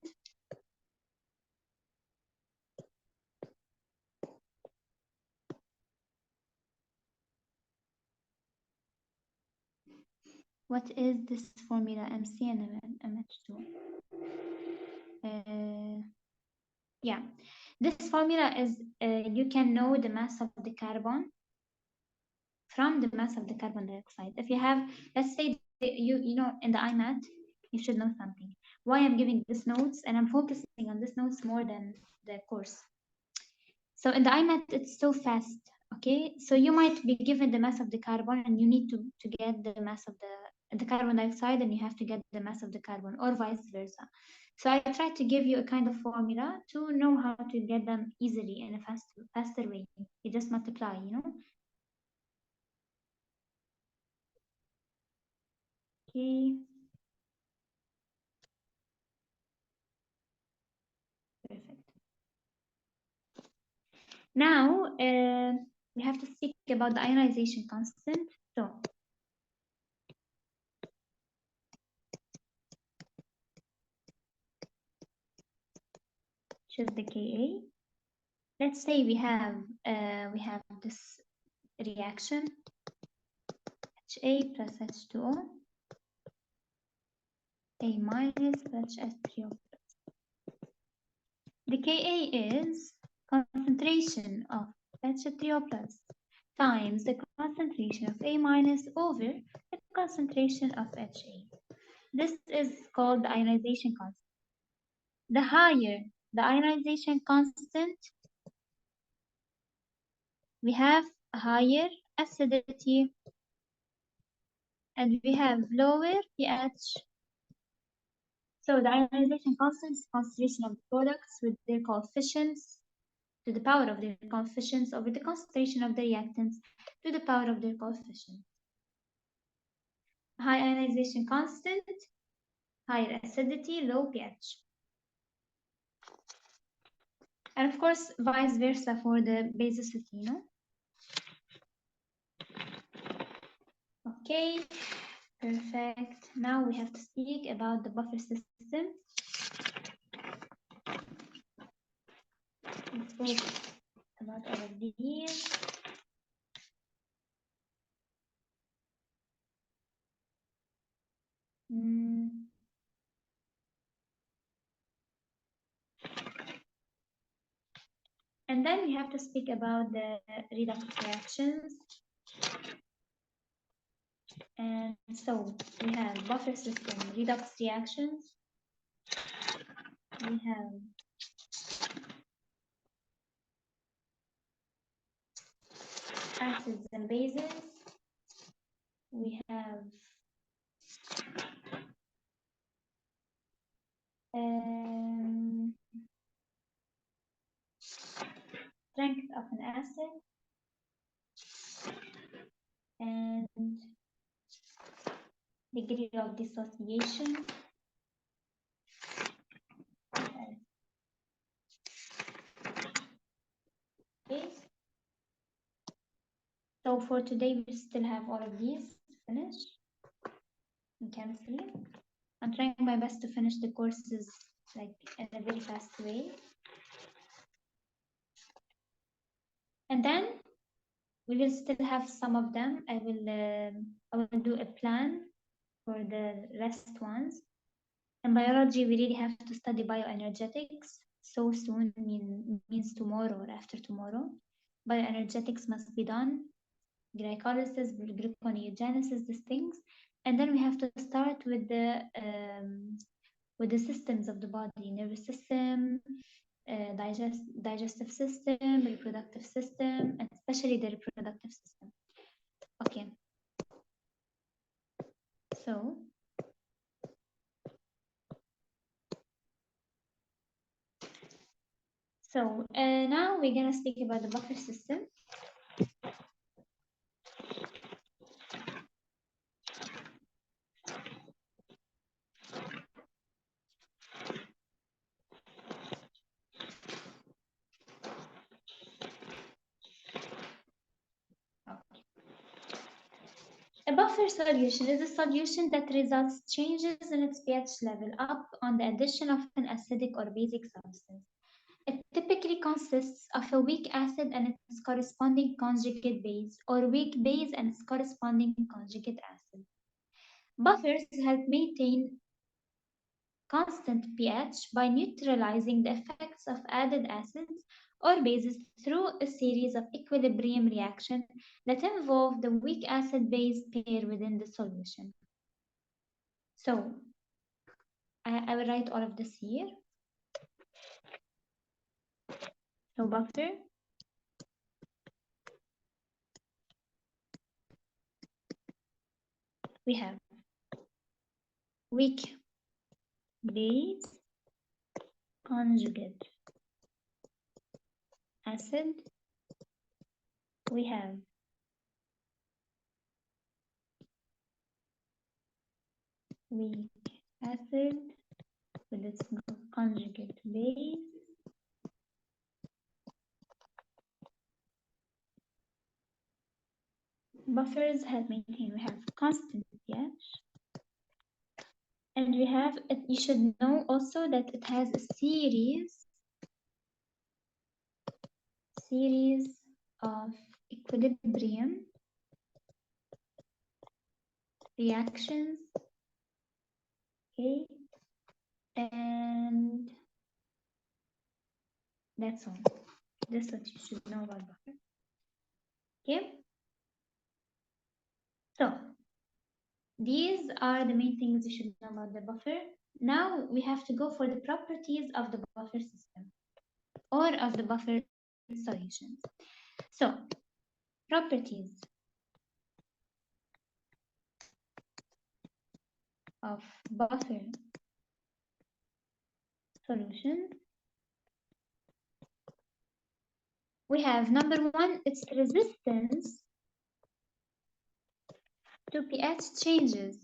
What is this formula, MC and MH2? Yeah, this formula is, you can know the mass of the carbon from the mass of the carbon dioxide. If you have, let's say, you know, in the IMAT, you should know something. Why I'm giving these notes, and I'm focusing on these notes more than the course. So in the IMAT, it's so fast, okay? So you might be given the mass of the carbon, and you need to get the mass of the carbon dioxide, and you have to get the mass of the carbon, or vice versa. So I try to give you a kind of formula to know how to get them easily in a faster way. You just multiply, you know? Okay. Perfect. Now, we have to speak about the ionization constant. So, which is the Ka. Let's say we have this reaction, Ha plus H2O, A minus plus H3O. The Ka is concentration of H3O plus times the concentration of A minus over the concentration of Ha. This is called the ionization constant. The higher the ionization constant, we have higher acidity and we have lower pH. So the ionization constant is concentration of products with their coefficients to the power of their coefficients over the concentration of the reactants to the power of their coefficient. High ionization constant, higher acidity, low pH. And of course, vice versa for the basicity, no? Okay, perfect. Now we have to speak about the buffer system. Let's talk about all of these. And then we have to speak about the redox reactions. And so we have buffer system redox reactions. We have acids and bases. We have strength of an acid and degree of dissociation. Okay. So for today, we still have all of these to finish in chemistry. I'm trying my best to finish the courses like in a very fast way. And then we will still have some of them. I will do a plan for the rest ones. In biology, we really have to study bioenergetics. So soon means tomorrow or after tomorrow. Bioenergetics must be done. Glycolysis, gluconeogenesis, these things. And then we have to start with the systems of the body, nervous system, digestive system, reproductive system, and especially the reproductive system. Okay. So now we're gonna speak about the buffer system. A buffer solution is a solution that results changes in its pH level up on the addition of an acidic or basic substance. It typically consists of a weak acid and its corresponding conjugate base, or weak base and its corresponding conjugate acid. Buffers help maintain constant pH by neutralizing the effects of added acids or bases through a series of equilibrium reactions that involve the weak acid-base pair within the solution. So I will write all of this here. So buffer we have weak base conjugate acid. We have weak acid with its conjugate base. Buffers help maintain. We have constant pH. And we have, you should know also that it has a series of equilibrium reactions, okay, and that's all. That's what you should know about buffer, okay. So these are the main things you should know about the buffer. Now we have to go for the properties of the buffer system or of the buffer solutions. So properties of buffer solutions. We have number one, its resistance to pH changes.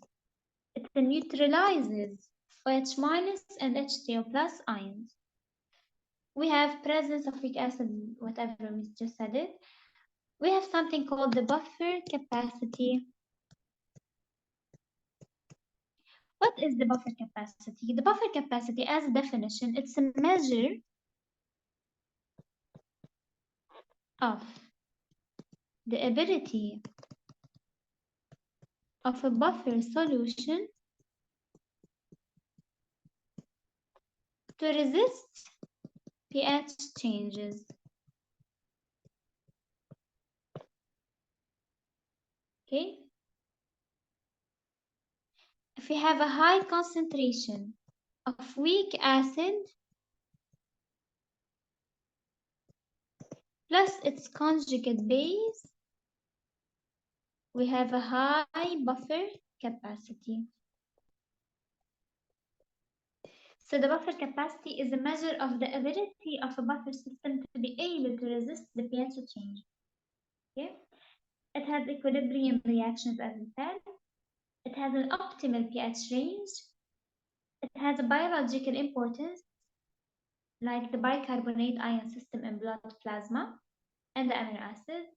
It neutralizes OH minus and H2O plus ions. We have presence of weak acid, whatever we just said it. We have something called the buffer capacity. What is the buffer capacity? The buffer capacity, as a definition, it's a measure of the ability of a buffer solution to resist pH changes. Okay? If we have a high concentration of weak acid plus its conjugate base, we have a high buffer capacity. So the buffer capacity is a measure of the ability of a buffer system to be able to resist the pH change. Okay? It has equilibrium reactions, as we said. It has an optimal pH range. It has a biological importance, like the bicarbonate ion system in blood plasma and the amino acid.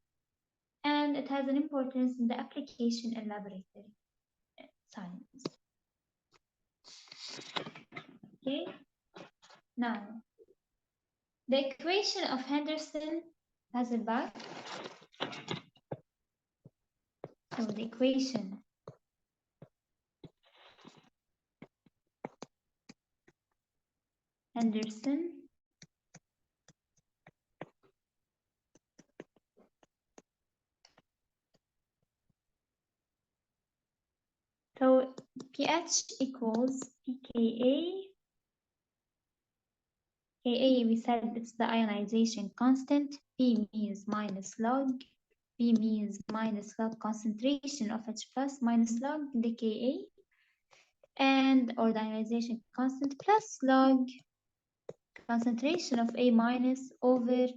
And it has an importance in the application in laboratory science. Okay? Now, the equation of Henderson-Hasselbalch. So the equation Henderson so pH equals pKa. Ka, we said it's the ionization constant. P means minus log. P means minus log concentration of H plus minus log the Ka. And or the ionization constant plus log concentration of A minus over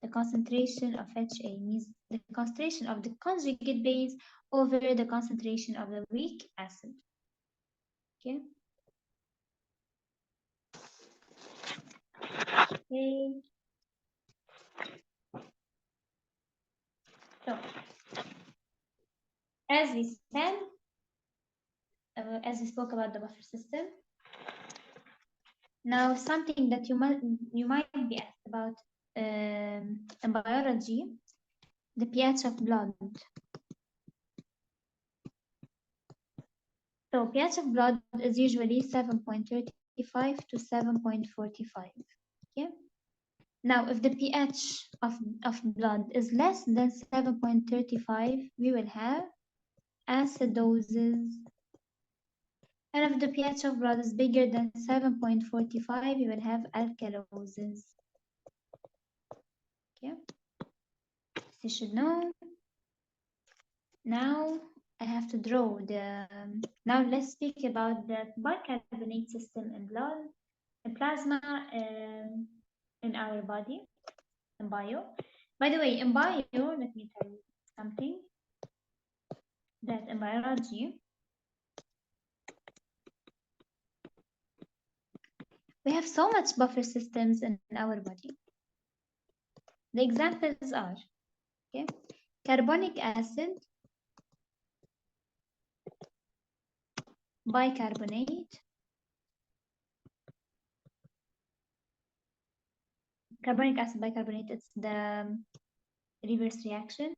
the concentration of HA, means the concentration of the conjugate base over the concentration of the weak acid. Okay. Okay. So, as we said, as we spoke about the buffer system, now something that you might be asked about in biology, the pH of blood. So pH of blood is usually 7.35 to 7.45. Okay. Now, if the pH of blood is less than 7.35, we will have acidosis. And if the pH of blood is bigger than 7.45, we will have alkalosis. Okay. So you should know. Now I have to draw the. Now let's speak about the bicarbonate system in blood, in plasma, in our body, in bio. By the way, in bio, let me tell you something. That in biology, we have so much buffer systems in our body. The examples are, okay, carbonic acid, bicarbonate, carbonic acid, bicarbonate, it's the reverse reaction.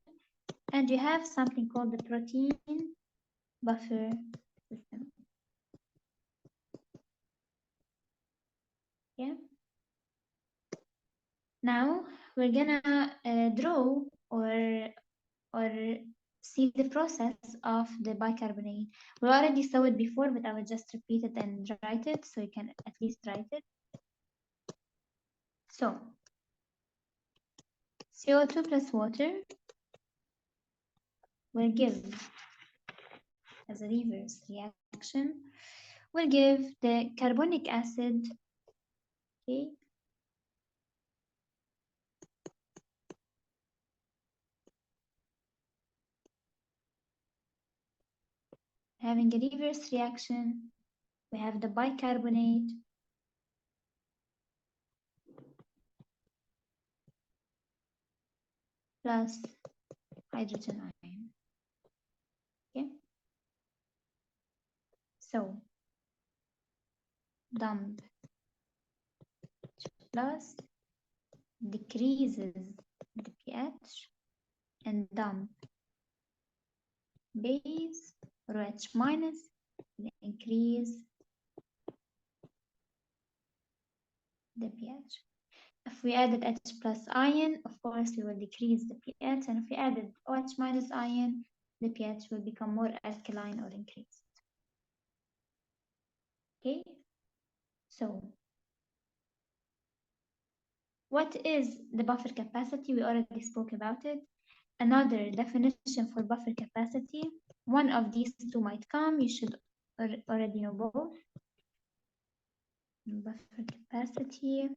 And you have something called the protein buffer system. Yeah. Now we're gonna draw or see the process of the bicarbonate. We already saw it before, but I will just repeat it and write it so you can at least write it. So CO2 plus water will give, as a reverse reaction, will give the carbonic acid, okay, having a reverse reaction, we have the bicarbonate plus hydrogen ion. Okay, so dump plus decreases the pH, and dump base or H minus will increase the pH. If we added H plus ion, of course, we will decrease the pH, and if we added OH minus ion, the pH will become more alkaline or increased. Okay, so what is the buffer capacity? We already spoke about it. Another definition for buffer capacity, one of these two might come, you should already know both. Buffer capacity.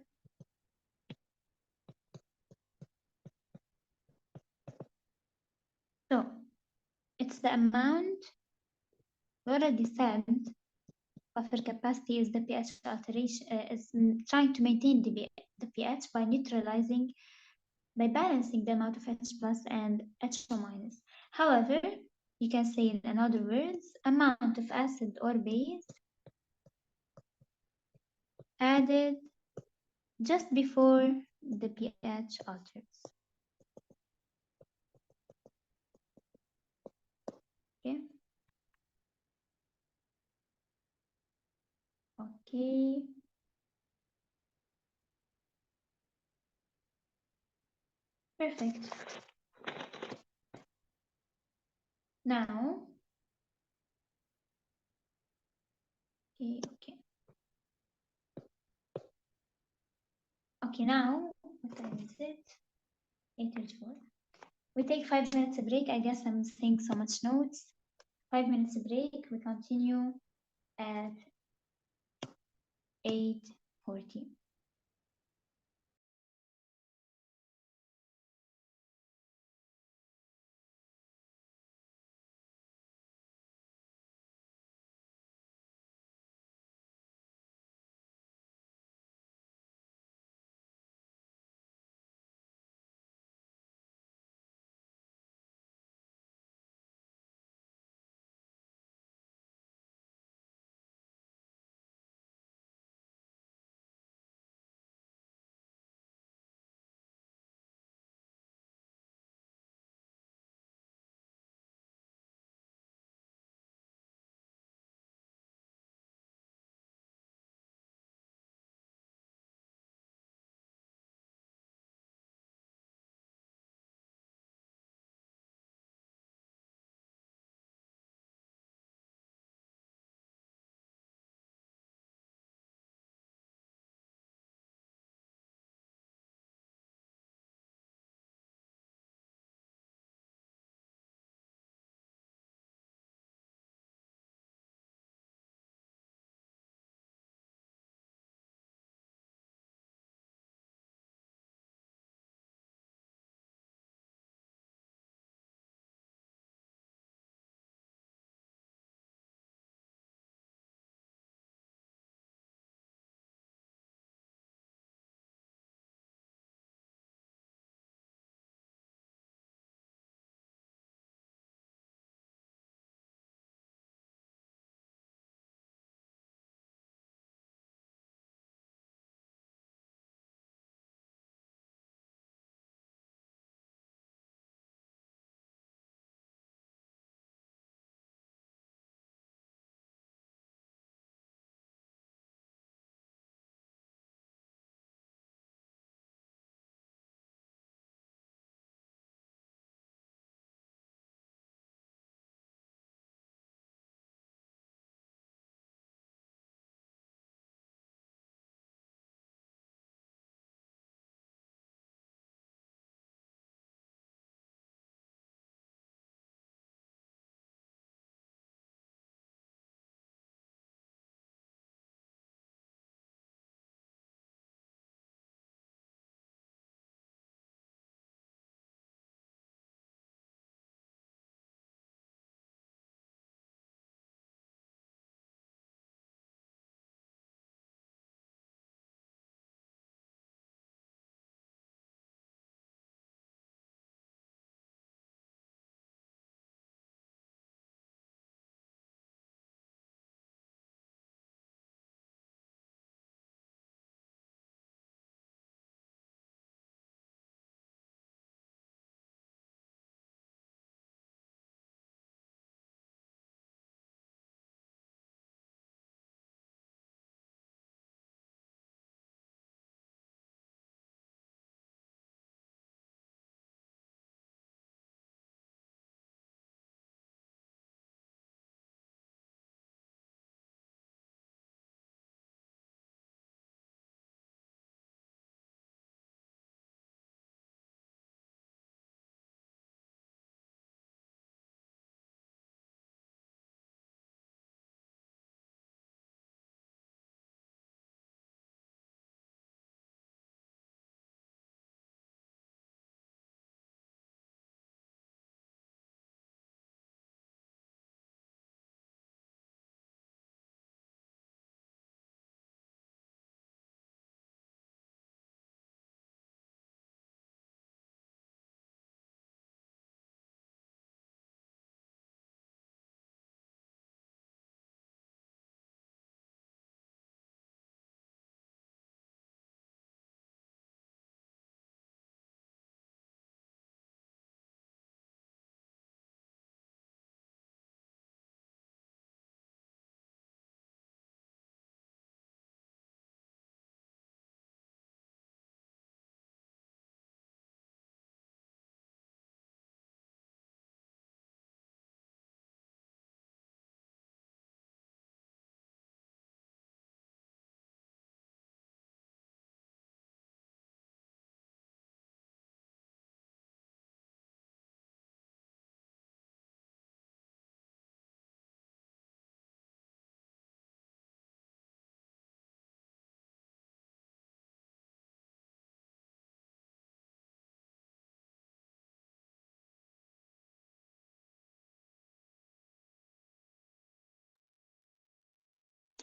So it's the amount, we already said buffer capacity is the pH alteration, is trying to maintain the pH by neutralizing, by balancing the amount of H plus and HO minus. However, you can say in other words, amount of acid or base added just before the pH alters. Okay. Okay. Perfect. Now, okay. Okay, now, what time is it? 8:34. We take 5 minutes break. I guess I'm saying so much notes. 5 minutes break. We continue at 8:40.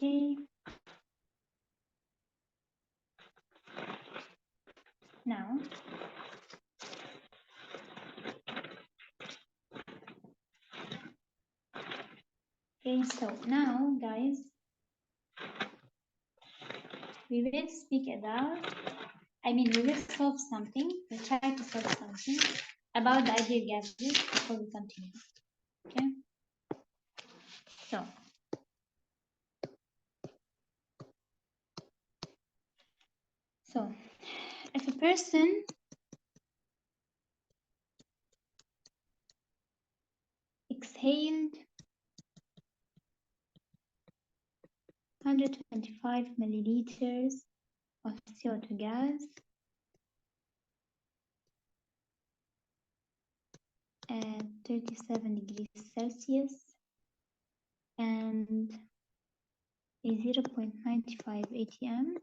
Okay. Now, okay, so now, guys, we will speak about, we will solve something, we'll try to solve something about the ideal gases before we continue. Okay? So, if a person exhaled 125 milliliters of CO2 gas at 37 degrees Celsius and a 0.95 atm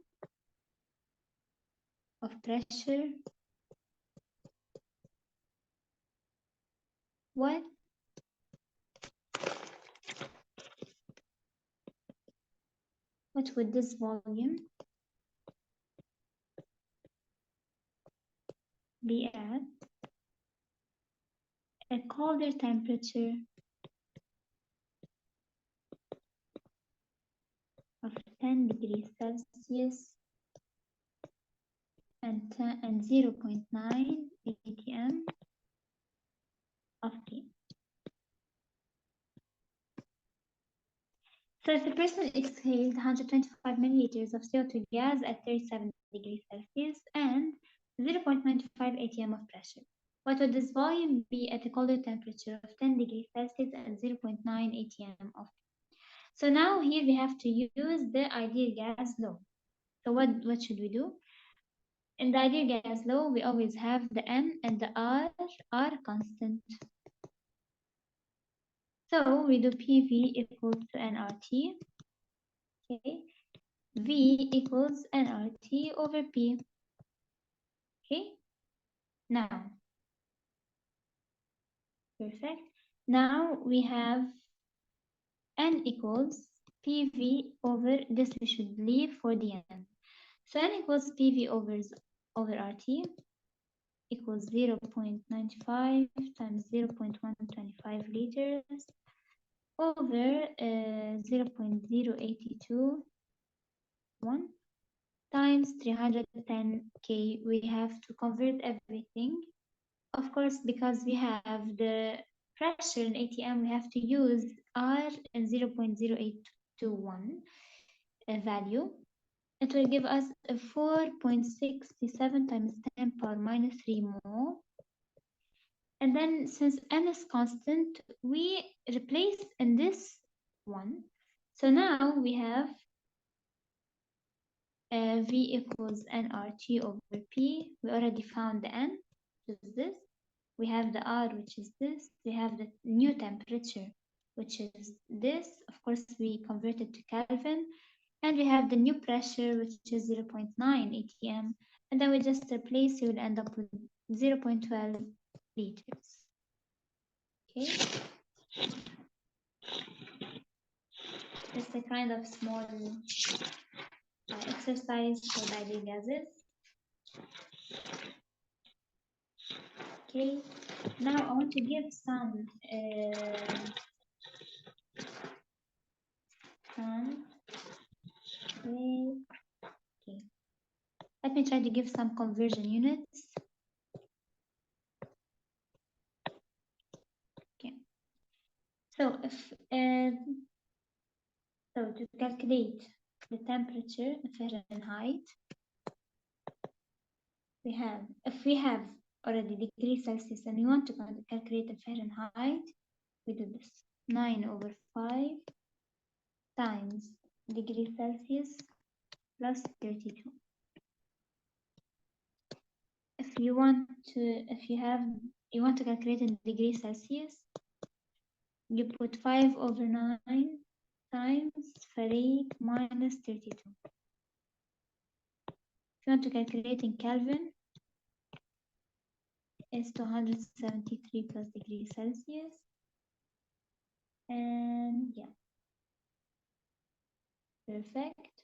of pressure, what would this volume be at a colder temperature of 10 degrees Celsius and 0.9 atm of P? So if a person exhaled 125 milliliters of CO2 gas at 37 degrees Celsius and 0.95 atm of pressure, what would this volume be at a colder temperature of 10 degrees Celsius and 0.9 atm of? So now here we have to use the ideal gas law. So what should we do? In the ideal gas law, we always have the N and the R are constant. So we do PV equals to nRT. Okay. V equals nRT over P. Okay. Now, perfect. Now we have N equals PV over this we should leave for the N. So N equals PV over RT equals 0.95 times 0.125 liters over 0.0821 times 310 K. We have to convert everything. Of course, because we have the pressure in ATM, we have to use R in 0.0821 value. It will give us a 4.67 times 10 power minus 3 mole. And then since N is constant, we replace in this one. So now we have V equals nRT over P. We already found the N, which is this. We have the R, which is this. We have the new temperature, which is this. Of course, we convert it to Kelvin. And we have the new pressure, which is 0.9 atm. And then we just replace, you will end up with 0.12 liters. Okay. It's a kind of small exercise for the ideal gases. Okay. Now I want to give some okay. Let me try to give some conversion units. Okay. So if so to calculate the temperature in Fahrenheit, if we have already degrees Celsius and we want to calculate in Fahrenheit, we do this 9 over 5 times degrees Celsius plus 32. If you want to calculate in degrees Celsius, you put 5 over 9 times Fahrenheit minus 32. If you want to calculate in Kelvin, it's 273 plus degrees Celsius. And yeah, Perfect.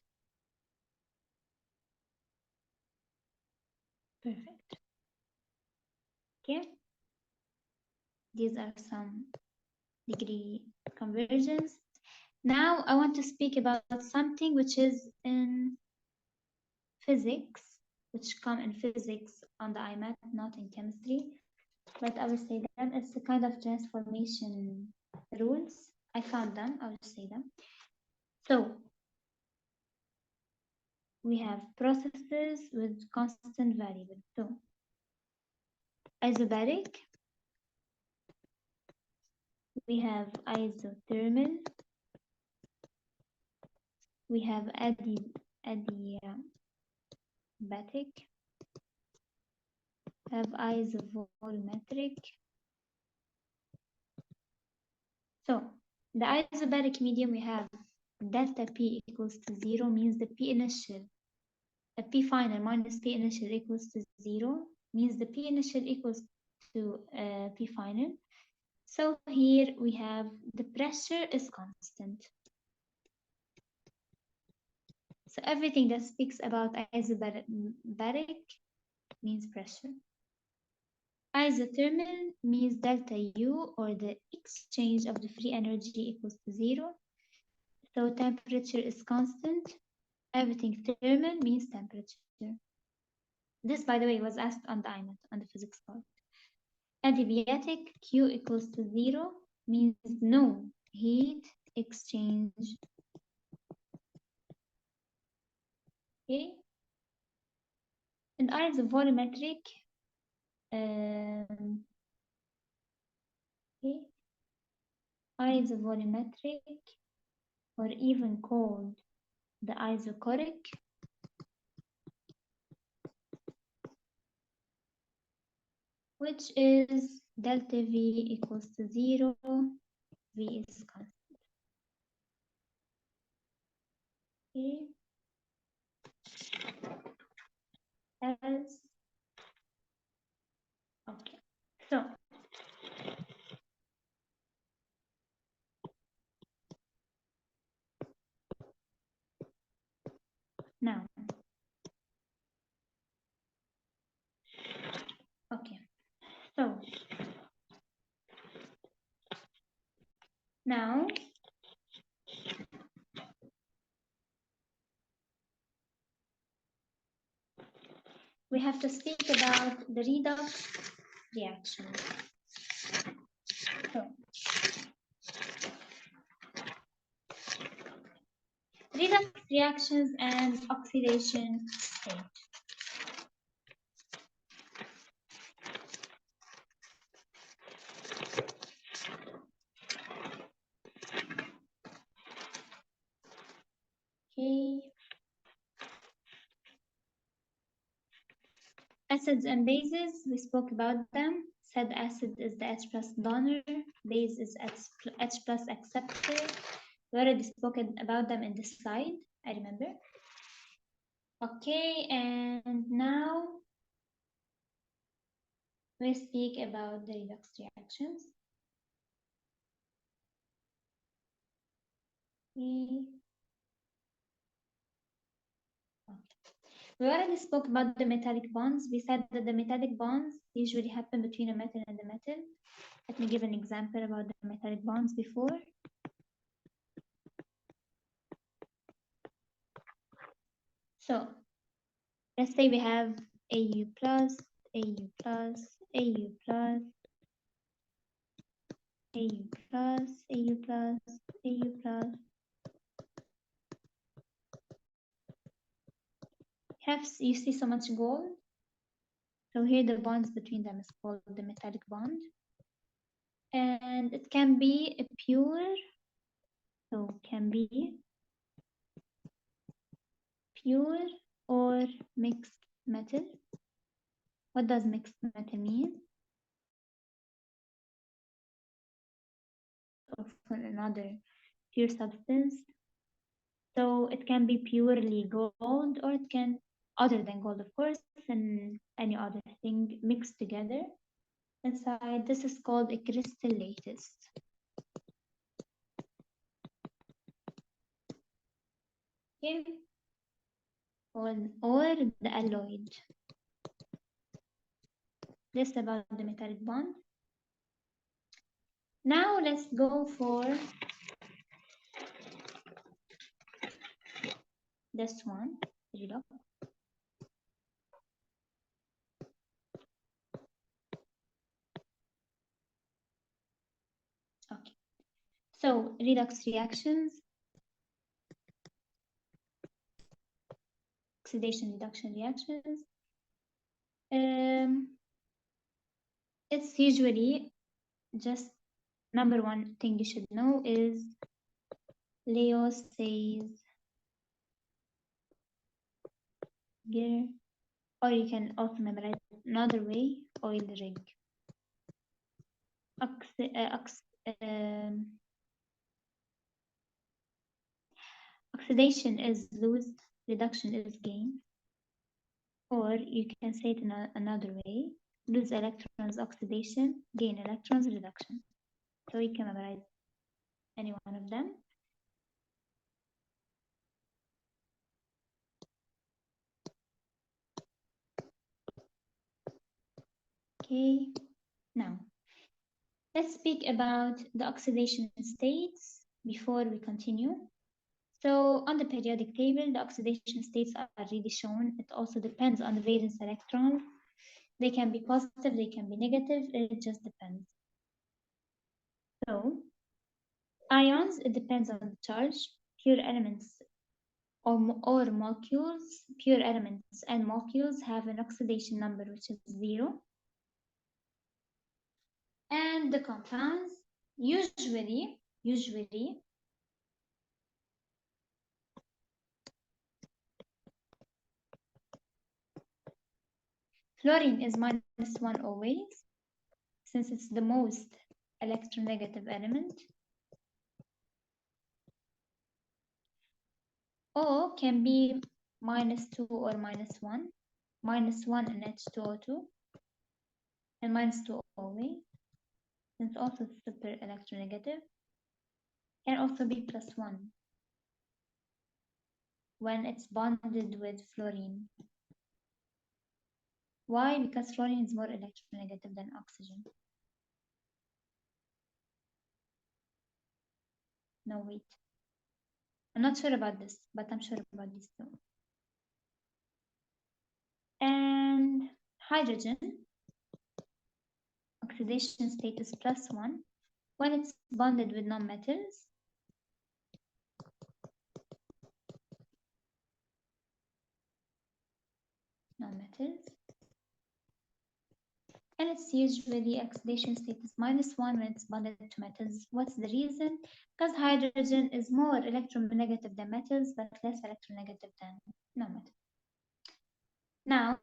Perfect. Okay. These are some degree conversions. Now I want to speak about something which is in physics, which come in physics on the IMAT, not in chemistry. But I will say them. It's a kind of transformation rules. I found them. I will say them. So we have processes with constant variable. So isobaric, we have isothermal, we have adiabatic, have isovolumetric. So the isobaric medium, we have delta P equals to 0, means the P initial, a P final minus P initial equals to 0, means the P initial equals to P final. So here we have the pressure is constant. So everything that speaks about isobaric means pressure. Isothermal means delta U, or the exchange of the free energy, equals to 0. So temperature is constant. Everything thermal means temperature. This, by the way, was asked on the IMAT, on the physics part. Adiabatic, Q equals to 0, means no heat exchange. Okay. And isovolumetric, okay, isovolumetric, or even called the isochoric, which is delta V equals to 0, V is constant. Okay. Else. Okay. So now, okay. So now we have to speak about the redox reaction. So redox reactions and oxidation state. Okay. Acids and bases, we spoke about them. Said acid is the H plus donor, base is H plus acceptor. We already spoken about them in this slide, I remember. Okay, and now we speak about the redox reactions. We already spoke about the metallic bonds. We said that the metallic bonds usually happen between a metal and a metal. Let me give an example about the metallic bonds before. So let's say we have Au plus, Au plus, Au plus, Au plus, Au plus, Au plus. You see so much gold. So here the bonds between them is called the metallic bond. And it can be a pure, so can be pure or mixed metal. What does mixed metal mean? Or from another pure substance. So it can be purely gold, or it can, other than gold, of course, and any other thing mixed together inside. This is called a crystal lattice. Okay, or the alloyed. This about the metallic bond. Now let's go for this one, redox. Okay, so redox reactions, oxidation reduction reactions. It's usually just number one thing you should know is Leo says gear, or you can also memorize another way, oil rig. Oxidation is lose, reduction is gain. Or you can say it in another way, lose electrons oxidation, gain electrons reduction. So you can memorize any one of them. Okay, now let's speak about the oxidation states before we continue. So on the periodic table, the oxidation states are really shown. It also depends on the valence electrons. They can be positive, they can be negative, it just depends. So ions, it depends on the charge. Pure elements or molecules, pure elements and molecules have an oxidation number which is 0. And the compounds, usually fluorine is -1 always, since it's the most electronegative element. O can be -2 or -1, -1 in H2O2, and -2 always, since also super electronegative. Can also be +1 when it's bonded with fluorine. Why? Because fluorine is more electronegative than oxygen. No, wait. I'm not sure about this, but I'm sure about this too. And hydrogen, oxidation state is +1 when it's bonded with nonmetals. And it's usually oxidation state is -1 when it's bonded to metals. What's the reason? Because hydrogen is more electronegative than metals, but less electronegative than nonmetals. Now,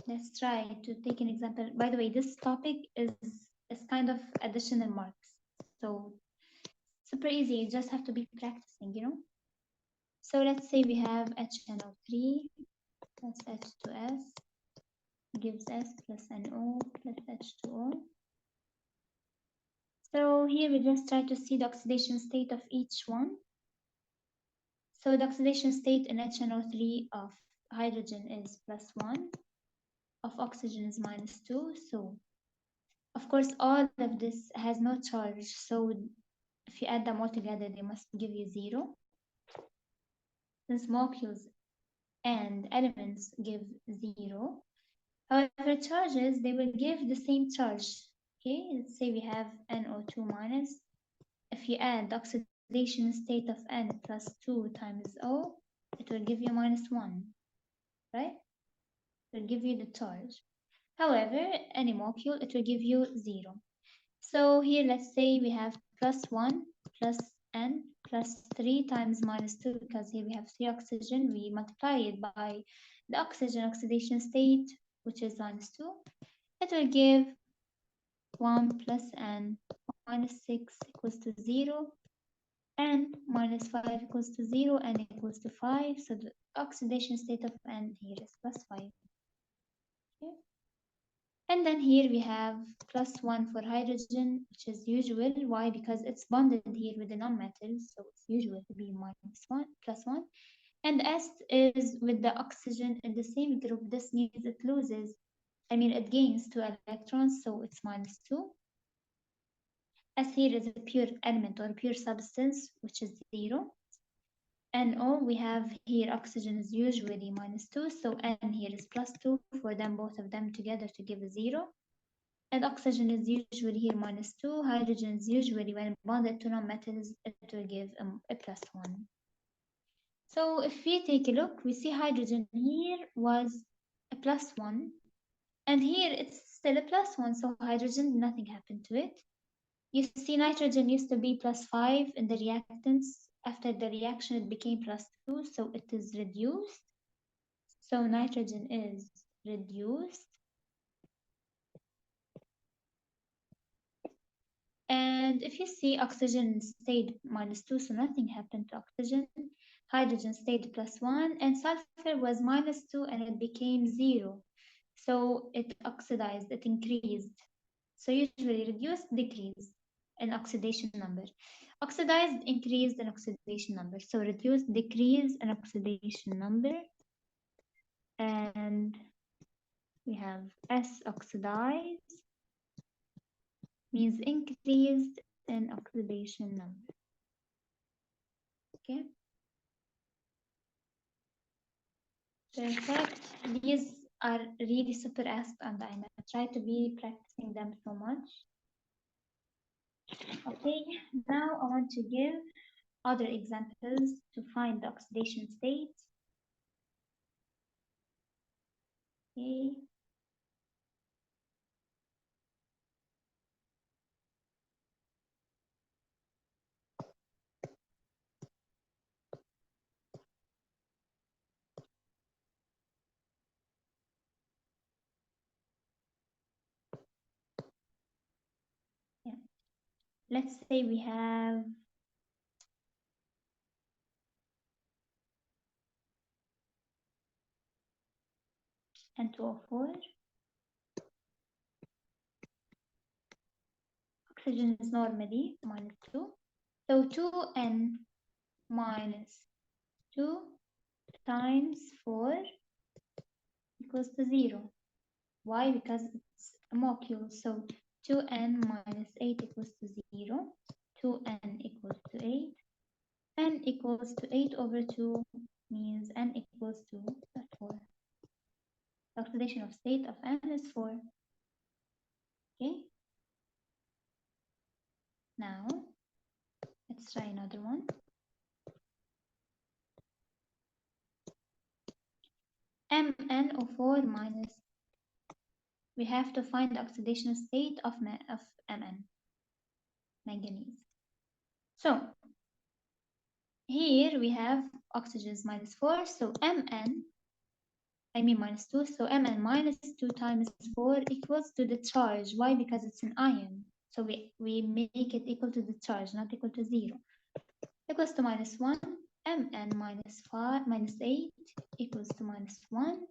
let's try to take an example. By the way, this topic is kind of additional marks. So super easy, you just have to be practicing, you know? So let's say we have HNO3 plus H2S gives S plus NO plus H2O. So here we just try to see the oxidation state of each one. So the oxidation state in HNO3 of hydrogen is +1, of oxygen is -2. So of course all of this has no charge. So if you add them all together, they must give you 0. Since molecules and elements give 0. However, charges, they will give the same charge. Okay, let's say we have NO2 minus. If you add the oxidation state of N plus 2 times O, it will give you -1, right? It will give you the charge. However, any molecule, it will give you 0. So here, let's say we have +1 plus N plus 3 times -2, because here we have 3 oxygen. We multiply it by the oxygen oxidation state, which is -2. It will give 1 plus N -6 equals to 0. And -5 equals to 0, and equals to 5. So the oxidation state of N here is +5. Okay. And then here we have +1 for hydrogen, which is usual. Why? Because it's bonded here with the nonmetals, so it's usual to be -1, +1. And S is with the oxygen in the same group. This means it loses, it gains 2 electrons, so it's -2. S here is a pure element or a pure substance, which is 0. NO, we have here oxygen is usually -2, so N here is +2 for them, both of them together to give a 0. And oxygen is usually here -2. Hydrogen is usually, when bonded to nonmetals, it will give a +1. So if we take a look, we see hydrogen here was a +1, and here it's still a +1, so hydrogen, nothing happened to it. You see nitrogen used to be +5 in the reactants. After the reaction, it became +2, so it is reduced. So nitrogen is reduced. And if you see, oxygen stayed -2, so nothing happened to oxygen. Hydrogen stayed +1, and sulfur was -2, and it became 0. So it oxidized, it increased. So usually reduced, decreased in oxidation number. Oxidized, increased in oxidation number. So reduced, decrease in oxidation number. And we have S oxidized means increased in oxidation number. Okay. Perfect. These are really super asked on the IMAT. Try to be practicing them so much. Okay, now I want to give other examples to find the oxidation state. Okay. Yeah. Let's say we have N2O4. Oxygen is normally -2. So 2N minus 2 times 4 equals to 0. Why? Because it's a molecule. So 2N minus 8 equals to 0. 2N equals to 8. N equals to 8 over 2 means N equals to 4. The oxidation of state of N is 4. Okay. Now, let's try another one. MnO4 minus, we have to find the oxidation state of Mn, manganese. So, here we have oxygen is -4, so -2, so Mn minus 2 times 4 equals to the charge. Why? Because it's an ion. So we make it equal to the charge, not equal to 0. Equals to -1, Mn minus 8 equals to -1.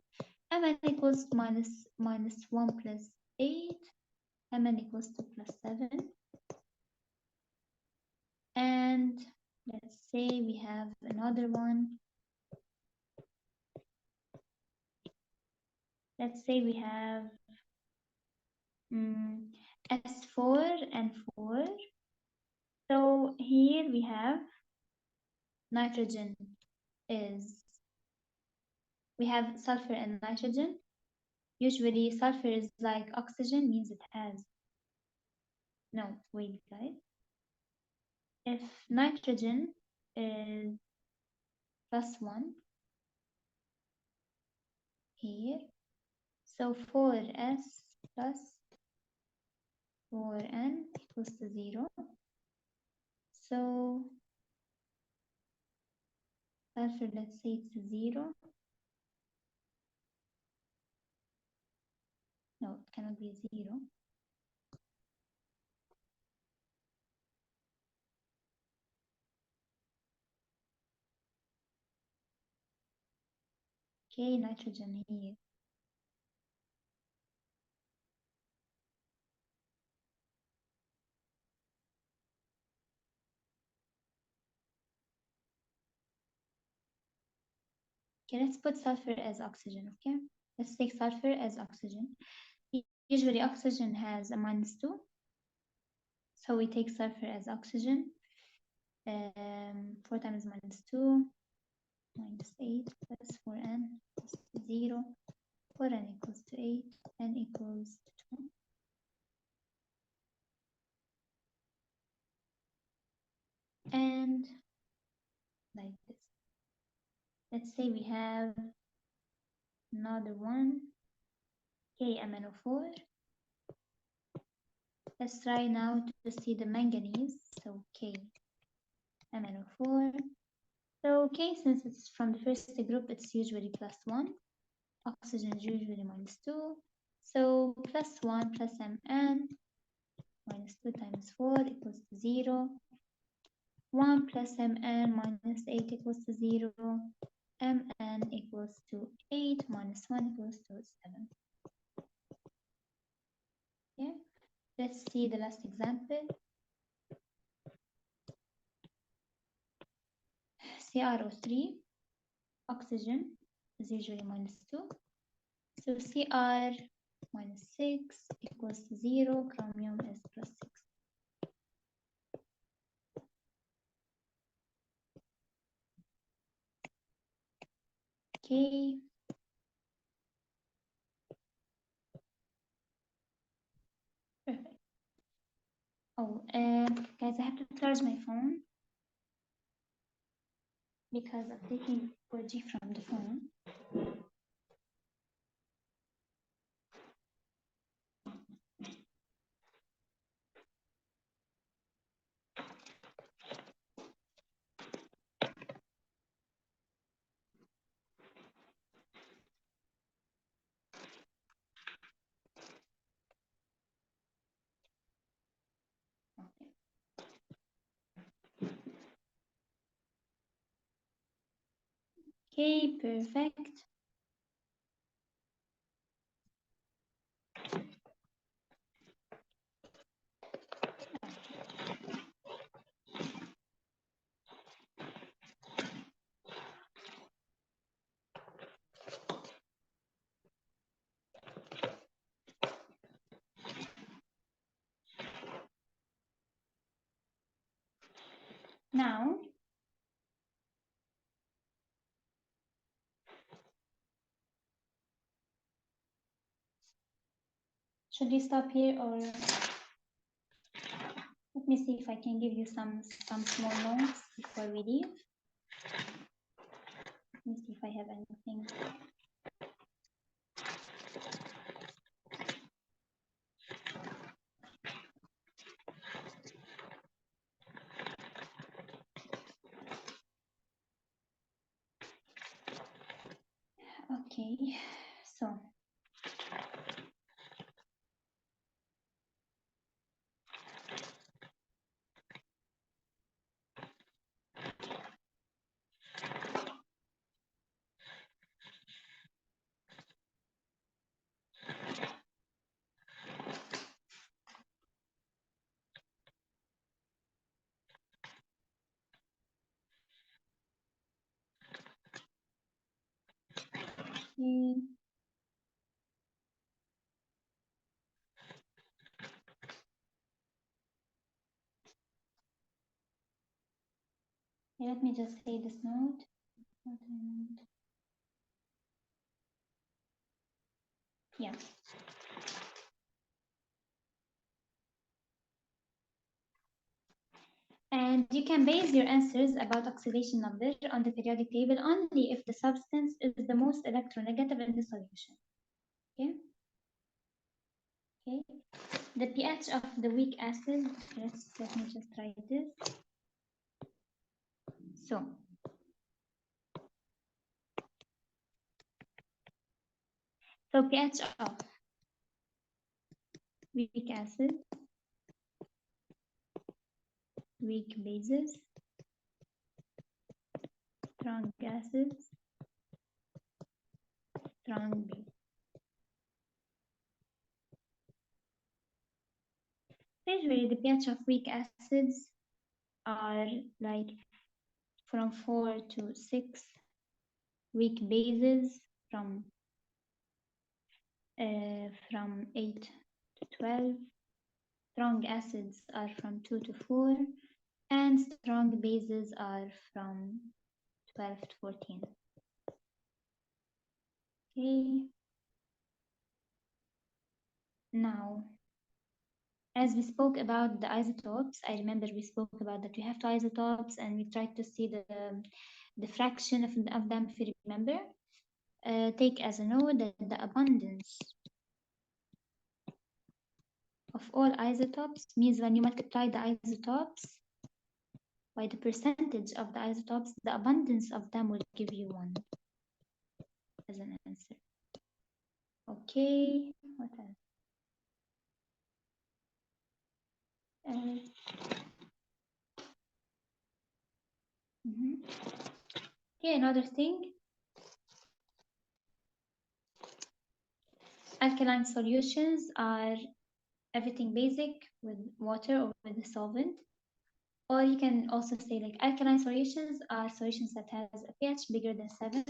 Mn equals to -1 plus 8. Mn equals to +7. And let's say we have another one. Let's say we have S4 and 4. So here we have nitrogen we have sulfur and nitrogen. Usually sulfur is like oxygen, means it has, no, wait guys. If nitrogen is +1 here, so 4s plus 4n equals to 0. So sulfur, let's say it's 0. No, it cannot be 0. Okay, nitrogen here. Okay, let's put sulfur as oxygen, okay? Let's take sulfur as oxygen. Usually oxygen has a -2, so we take sulfur as oxygen. 4 times -2, -8 plus 4n plus 0. 4n equals to 8, n equals to 2. And like this. Let's say we have another one, KMnO4. Let's try now to see the manganese. So KMnO4. So K, since it's from the first group, it's usually +1. Oxygen is usually -2. So +1 plus Mn -2 times 4 equals to 0. 1 plus Mn -8 equals to 0. Mn equals to 8 minus 1 equals to 7. Okay, let's see the last example. CrO3, oxygen is usually -2. So Cr -6 equals to 0, chromium is +6. Okay. Perfect. Oh, guys, I have to charge my phone because I'm taking 4G from the phone. Okay, perfect. Now, should we stop here or let me see if I can give you some small notes before we leave. Let me see if I have anything. Okay, so okay. Let me just say this note. Yeah. And you can base your answers about oxidation number on the periodic table only if the substance is the most electronegative in the solution. Okay. Okay. The pH of the weak acid. Let me just write this. So pH of weak acid, weak bases, strong gases, strong base. Usually the pH of weak acids are like from 4 to 6, weak bases from 8 to 12. Strong acids are from 2 to 4, and strong bases are from 12 to 14. Okay. Now, as we spoke about the isotopes, I remember we spoke about that we have two isotopes and we tried to see the fraction of them, if you remember. Take as a note that the abundance of all isotopes means when you multiply the isotopes by the percentage of the isotopes, the abundance of them will give you 1 as an answer. Okay, what else? Okay, another thing. Alkaline solutions are everything basic with water or with a solvent. Or you can also say like alkaline solutions are solutions that has a pH bigger than 7.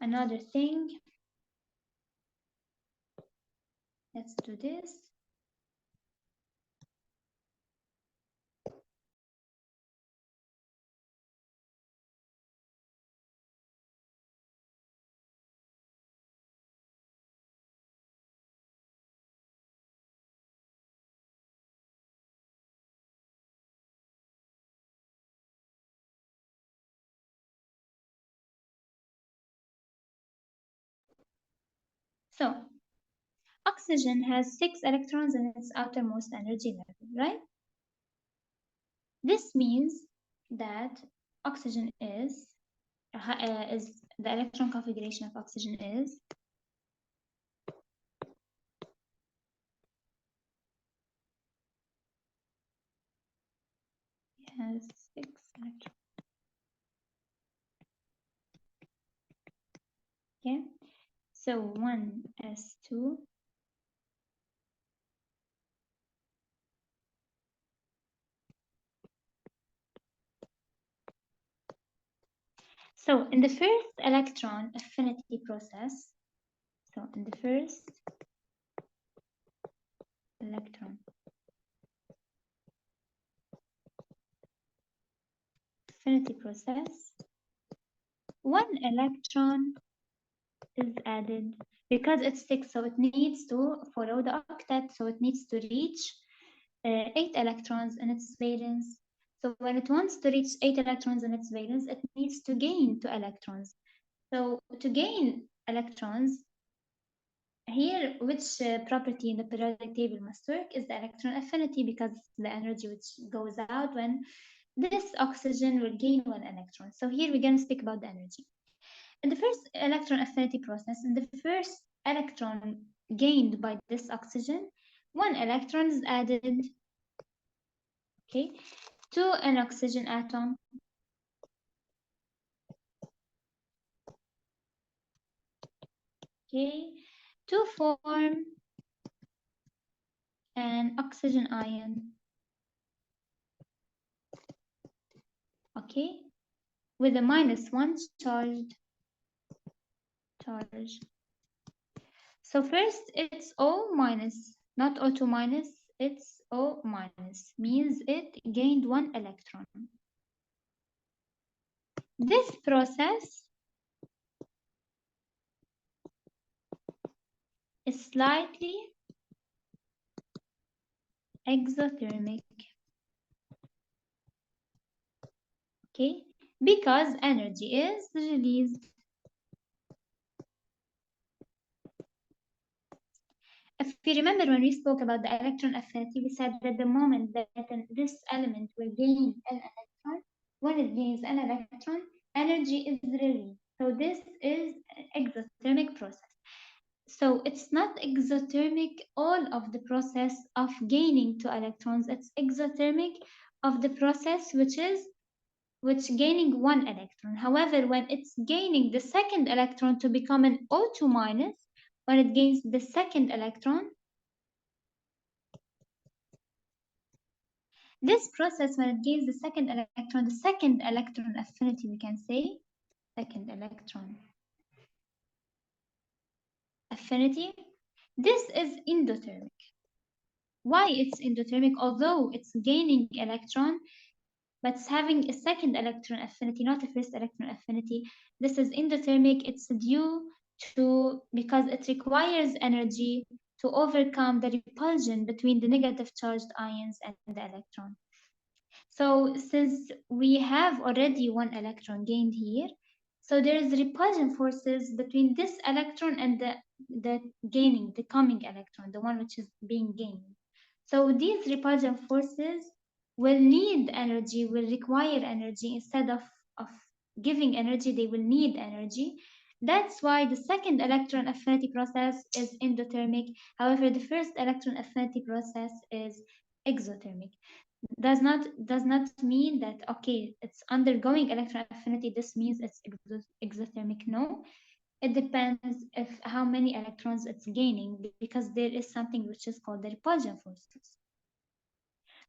Another thing, let's do this. So oxygen has 6 electrons in its outermost energy level, right? This means that oxygen is the electron configuration of oxygen is has 6 electrons. Okay, so 1s2 So in the first electron affinity process, so in the first electron affinity process, 1 electron is added because it's 6, so it needs to follow the octet, so it needs to reach 8 electrons in its valence. So when it wants to reach 8 electrons in its valence, it needs to gain 2 electrons. So to gain electrons, here, which property in the periodic table must work is the electron affinity, because it's the energy which goes out when this oxygen will gain 1 electron. So here we're going to speak about the energy. In the first electron affinity process, in the first electron gained by this oxygen, 1 electron is added, okay, to an oxygen atom. Okay, to form an oxygen ion. Okay, with a -1 charge. So first it's O minus, not O2 minus, it's O minus, means it gained 1 electron. This process is slightly exothermic, okay, because energy is released. If you remember when we spoke about the electron affinity, we said that the moment that this element will gain an electron, when it gains an electron, energy is released. So this is an exothermic process. So it's not exothermic all of the process of gaining 2 electrons. It's exothermic of the process which gaining 1 electron. However, when it's gaining the second electron to become an O2 minus, when it gains the second electron, this process when it gains the second electron affinity, we can say, second electron affinity. This is endothermic. Why it's endothermic? Although it's gaining electron, but it's having a second electron affinity, not a first electron affinity. This is endothermic. It's due to because it requires energy to overcome the repulsion between the negative charged ions and the electron. So since we have already one electron gained here, so there is repulsion forces between this electron and the coming electron, the one which is being gained. So these repulsion forces will need energy, will require energy instead of giving energy, they will need energy. That's why the second electron affinity process is endothermic. However, the first electron affinity process is exothermic. Does not mean that okay, it's undergoing electron affinity, this means it's exothermic. No, it depends if how many electrons it's gaining, because there is something which is called the repulsion forces.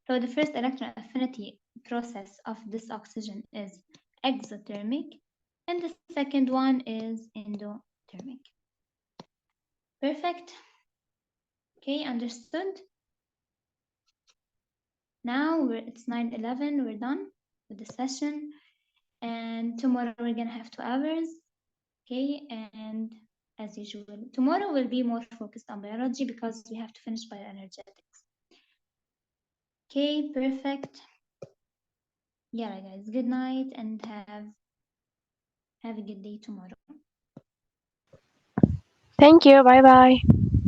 So the first electron affinity process of this oxygen is exothermic, and the second one is endothermic. Perfect. Okay, understood. Now it's 9:11, we're done with the session, and tomorrow we're gonna have 2 hours. Okay, and as usual, tomorrow will be more focused on biology because we have to finish bioenergetics. Okay, perfect. Yeah, guys, good night and have a good day tomorrow. Thank you. Bye bye.